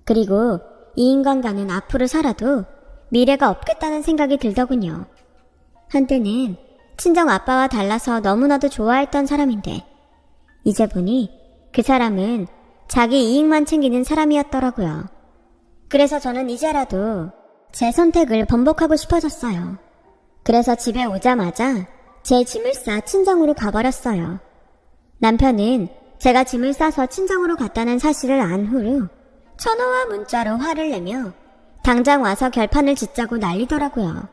그리고 이 인간과는 앞으로 살아도 미래가 없겠다는 생각이 들더군요. 한때는 친정 아빠와 달라서 너무나도 좋아했던 사람인데 이제 보니 그 사람은 자기 이익만 챙기는 사람이었더라고요. 그래서 저는 이제라도 제 선택을 번복하고 싶어졌어요. 그래서 집에 오자마자 제 짐을 싸 친정으로 가버렸어요. 남편은 제가 짐을 싸서 친정으로 갔다는 사실을 안 후로 전화와 문자로 화를 내며 당장 와서 결판을 짓자고 난리더라고요.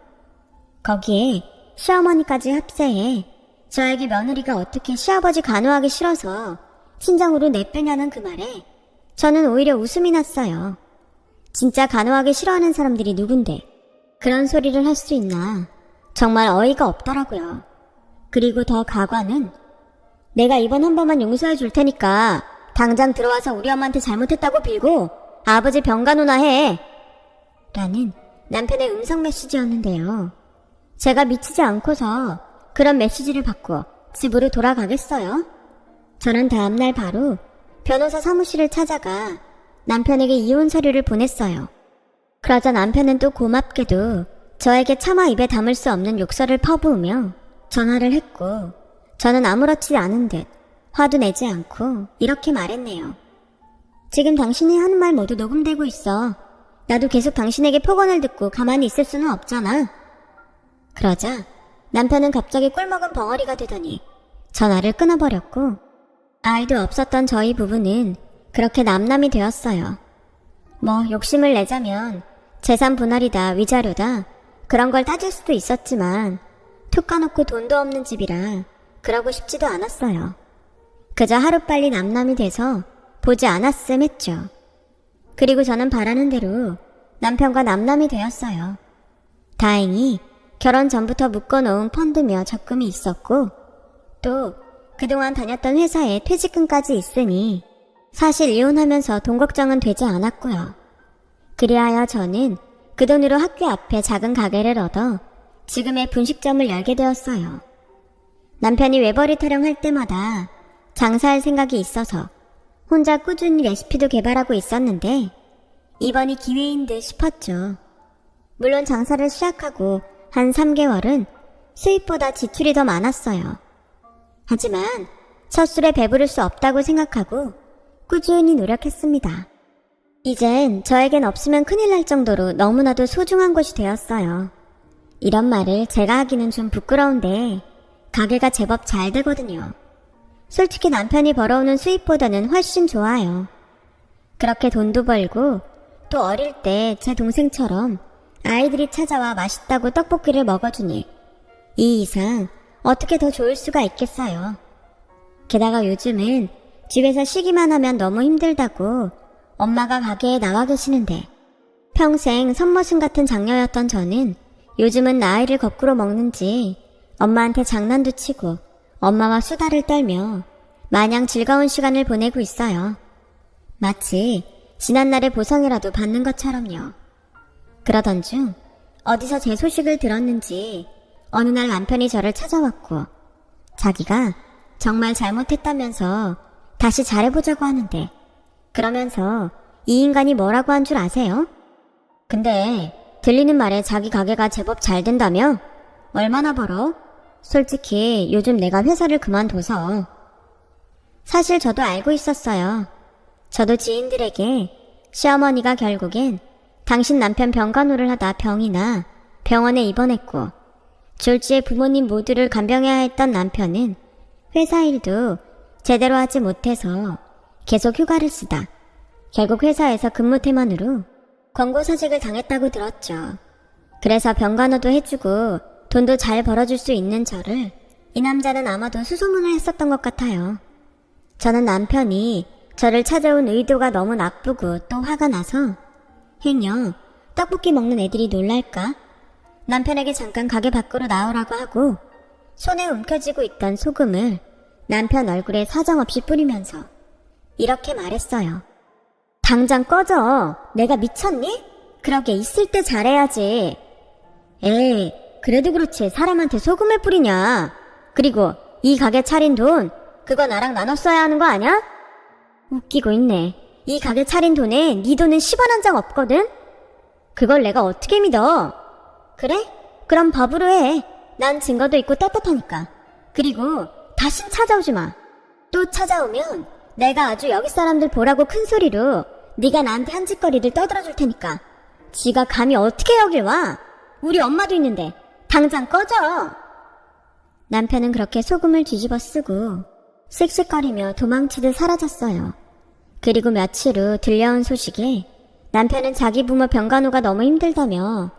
거기에 시어머니까지 합세해 저에게 며느리가 어떻게 시아버지 간호하기 싫어서 친정으로 내빼냐는 그 말에 저는 오히려 웃음이 났어요. 진짜 간호하기 싫어하는 사람들이 누군데 그런 소리를 할 수 있나. 정말 어이가 없더라고요. 그리고 더 가관은 내가 이번 한 번만 용서해 줄 테니까 당장 들어와서 우리 엄마한테 잘못했다고 빌고 아버지 병간호나 해. 라는 남편의 음성 메시지였는데요. 제가 미치지 않고서 그런 메시지를 받고 집으로 돌아가겠어요? 저는 다음날 바로 변호사 사무실을 찾아가 남편에게 이혼 서류를 보냈어요. 그러자 남편은 또 고맙게도 저에게 차마 입에 담을 수 없는 욕설을 퍼부으며 전화를 했고, 저는 아무렇지 않은 듯 화도 내지 않고 이렇게 말했네요. 지금 당신이 하는 말 모두 녹음되고 있어. 나도 계속 당신에게 폭언을 듣고 가만히 있을 수는 없잖아. 그러자 남편은 갑자기 꿀먹은 벙어리가 되더니 전화를 끊어버렸고, 아이도 없었던 저희 부부는 그렇게 남남이 되었어요. 뭐 욕심을 내자면 재산 분할이다 위자료다 그런 걸 따질 수도 있었지만 툭 까놓고 돈도 없는 집이라 그러고 싶지도 않았어요. 그저 하루빨리 남남이 돼서 보지 않았음 했죠. 그리고 저는 바라는 대로 남편과 남남이 되었어요. 다행히 결혼 전부터 묶어놓은 펀드며 적금이 있었고, 또 그동안 다녔던 회사에 퇴직금까지 있으니 사실 이혼하면서 돈 걱정은 되지 않았고요. 그리하여 저는 그 돈으로 학교 앞에 작은 가게를 얻어 지금의 분식점을 열게 되었어요. 남편이 외벌이 타령할 때마다 장사할 생각이 있어서 혼자 꾸준히 레시피도 개발하고 있었는데 이번이 기회인 듯 싶었죠. 물론 장사를 시작하고 한 3개월은 수입보다 지출이 더 많았어요. 하지만 첫 술에 배부를 수 없다고 생각하고 꾸준히 노력했습니다. 이젠 저에겐 없으면 큰일 날 정도로 너무나도 소중한 곳이 되었어요. 이런 말을 제가 하기는 좀 부끄러운데 가게가 제법 잘 되거든요. 솔직히 남편이 벌어오는 수입보다는 훨씬 좋아요. 그렇게 돈도 벌고 또 어릴 때 제 동생처럼 아이들이 찾아와 맛있다고 떡볶이를 먹어주니 이 이상 어떻게 더 좋을 수가 있겠어요. 게다가 요즘은 집에서 쉬기만 하면 너무 힘들다고 엄마가 가게에 나와 계시는데, 평생 손머슴 같은 장녀였던 저는 요즘은 나이를 거꾸로 먹는지 엄마한테 장난도 치고 엄마와 수다를 떨며 마냥 즐거운 시간을 보내고 있어요. 마치 지난날의 보상이라도 받는 것처럼요. 그러던 중 어디서 제 소식을 들었는지 어느 날 남편이 저를 찾아왔고 자기가 정말 잘못했다면서 다시 잘해보자고 하는데, 그러면서 이 인간이 뭐라고 한 줄 아세요? 근데 들리는 말에 자기 가게가 제법 잘 된다며? 얼마나 벌어? 솔직히 요즘 내가 회사를 그만둬서. 사실 저도 알고 있었어요. 저도 지인들에게 시어머니가 결국엔 당신 남편 병간호를 하다 병이 나 병원에 입원했고, 졸지에 부모님 모두를 간병해야 했던 남편은 회사 일도 제대로 하지 못해서 계속 휴가를 쓰다 결국 회사에서 근무 태만으로 권고사직을 당했다고 들었죠. 그래서 병간호도 해주고 돈도 잘 벌어줄 수 있는 저를 이 남자는 아마도 수소문을 했었던 것 같아요. 저는 남편이 저를 찾아온 의도가 너무 나쁘고 또 화가 나서 행여 떡볶이 먹는 애들이 놀랄까? 남편에게 잠깐 가게 밖으로 나오라고 하고 손에 움켜쥐고 있던 소금을 남편 얼굴에 사정없이 뿌리면서 이렇게 말했어요. 당장 꺼져. 내가 미쳤니? 그러게 있을 때 잘해야지. 에이, 그래도 그렇지 사람한테 소금을 뿌리냐. 그리고 이 가게 차린 돈 그거 나랑 나눠 써야 하는 거 아냐? 웃기고 있네. 이 가게 차린 돈에 네 돈은 10원 한 장 없거든? 그걸 내가 어떻게 믿어? 그래? 그럼 법으로 해. 난 증거도 있고 떳떳하니까. 그리고 다신 찾아오지 마. 또 찾아오면 내가 아주 여기 사람들 보라고 큰 소리로 네가 나한테 한 짓거리를 떠들어줄 테니까. 지가 감히 어떻게 여길 와? 우리 엄마도 있는데 당장 꺼져. 남편은 그렇게 소금을 뒤집어 쓰고 씩씩거리며 도망치듯 사라졌어요. 그리고 며칠 후 들려온 소식에 남편은 자기 부모 병간호가 너무 힘들다며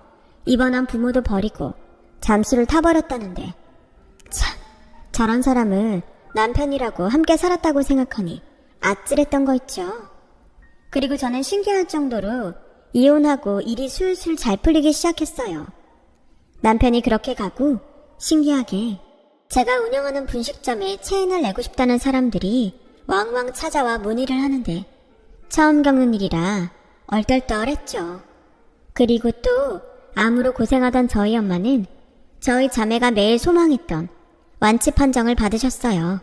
입원한 부모도 버리고 잠수를 타버렸다는데, 참, 저런 사람을 남편이라고 함께 살았다고 생각하니 아찔했던 거 있죠. 그리고 저는 신기할 정도로 이혼하고 일이 술술 잘 풀리기 시작했어요. 남편이 그렇게 가고 신기하게 제가 운영하는 분식점에 체인을 내고 싶다는 사람들이 왕왕 찾아와 문의를 하는데 처음 겪는 일이라 얼떨떨했죠. 그리고 또 암으로 고생하던 저희 엄마는 저희 자매가 매일 소망했던 완치 판정을 받으셨어요.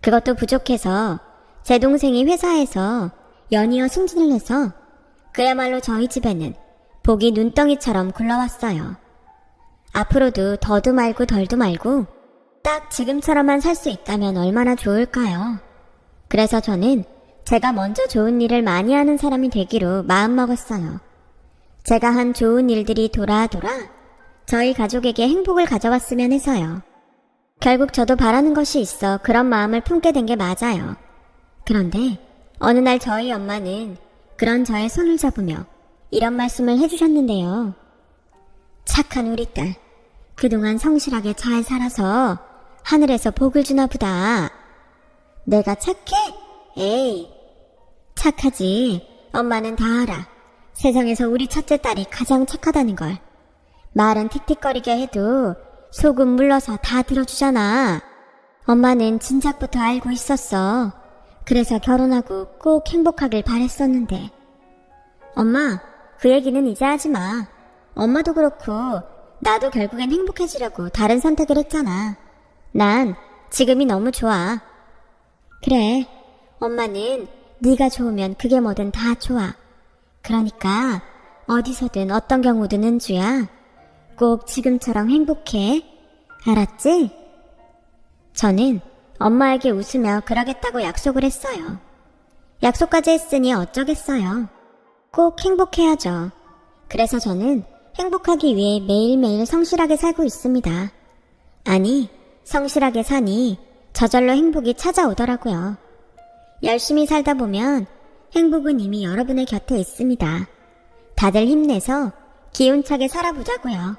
그것도 부족해서 제 동생이 회사에서 연이어 승진을 해서 그야말로 저희 집에는 복이 눈덩이처럼 굴러왔어요. 앞으로도 더도 말고 덜도 말고 딱 지금처럼만 살 수 있다면 얼마나 좋을까요? 그래서 저는 제가 먼저 좋은 일을 많이 하는 사람이 되기로 마음먹었어요. 제가 한 좋은 일들이 돌아 저희 가족에게 행복을 가져왔으면 해서요. 결국 저도 바라는 것이 있어 그런 마음을 품게 된 게 맞아요. 그런데 어느 날 저희 엄마는 그런 저의 손을 잡으며 이런 말씀을 해주셨는데요. 착한 우리 딸, 그동안 성실하게 잘 살아서 하늘에서 복을 주나 보다. 내가 착해? 에이, 착하지. 엄마는 다 알아. 세상에서 우리 첫째 딸이 가장 착하다는 걸. 말은 틱틱거리게 해도 속은 물러서 다 들어주잖아. 엄마는 진작부터 알고 있었어. 그래서 결혼하고 꼭 행복하길 바랬었는데. 엄마, 그 얘기는 이제 하지 마. 엄마도 그렇고 나도 결국엔 행복해지려고 다른 선택을 했잖아. 난 지금이 너무 좋아. 그래, 엄마는 네가 좋으면 그게 뭐든 다 좋아. 그러니까 어디서든 어떤 경우든 은주야. 꼭 지금처럼 행복해. 알았지? 저는 엄마에게 웃으며 그러겠다고 약속을 했어요. 약속까지 했으니 어쩌겠어요. 꼭 행복해야죠. 그래서 저는 행복하기 위해 매일매일 성실하게 살고 있습니다. 아니, 성실하게 사니 저절로 행복이 찾아오더라고요. 열심히 살다 보면 행복은 이미 여러분의 곁에 있습니다. 다들 힘내서 기운차게 살아보자고요.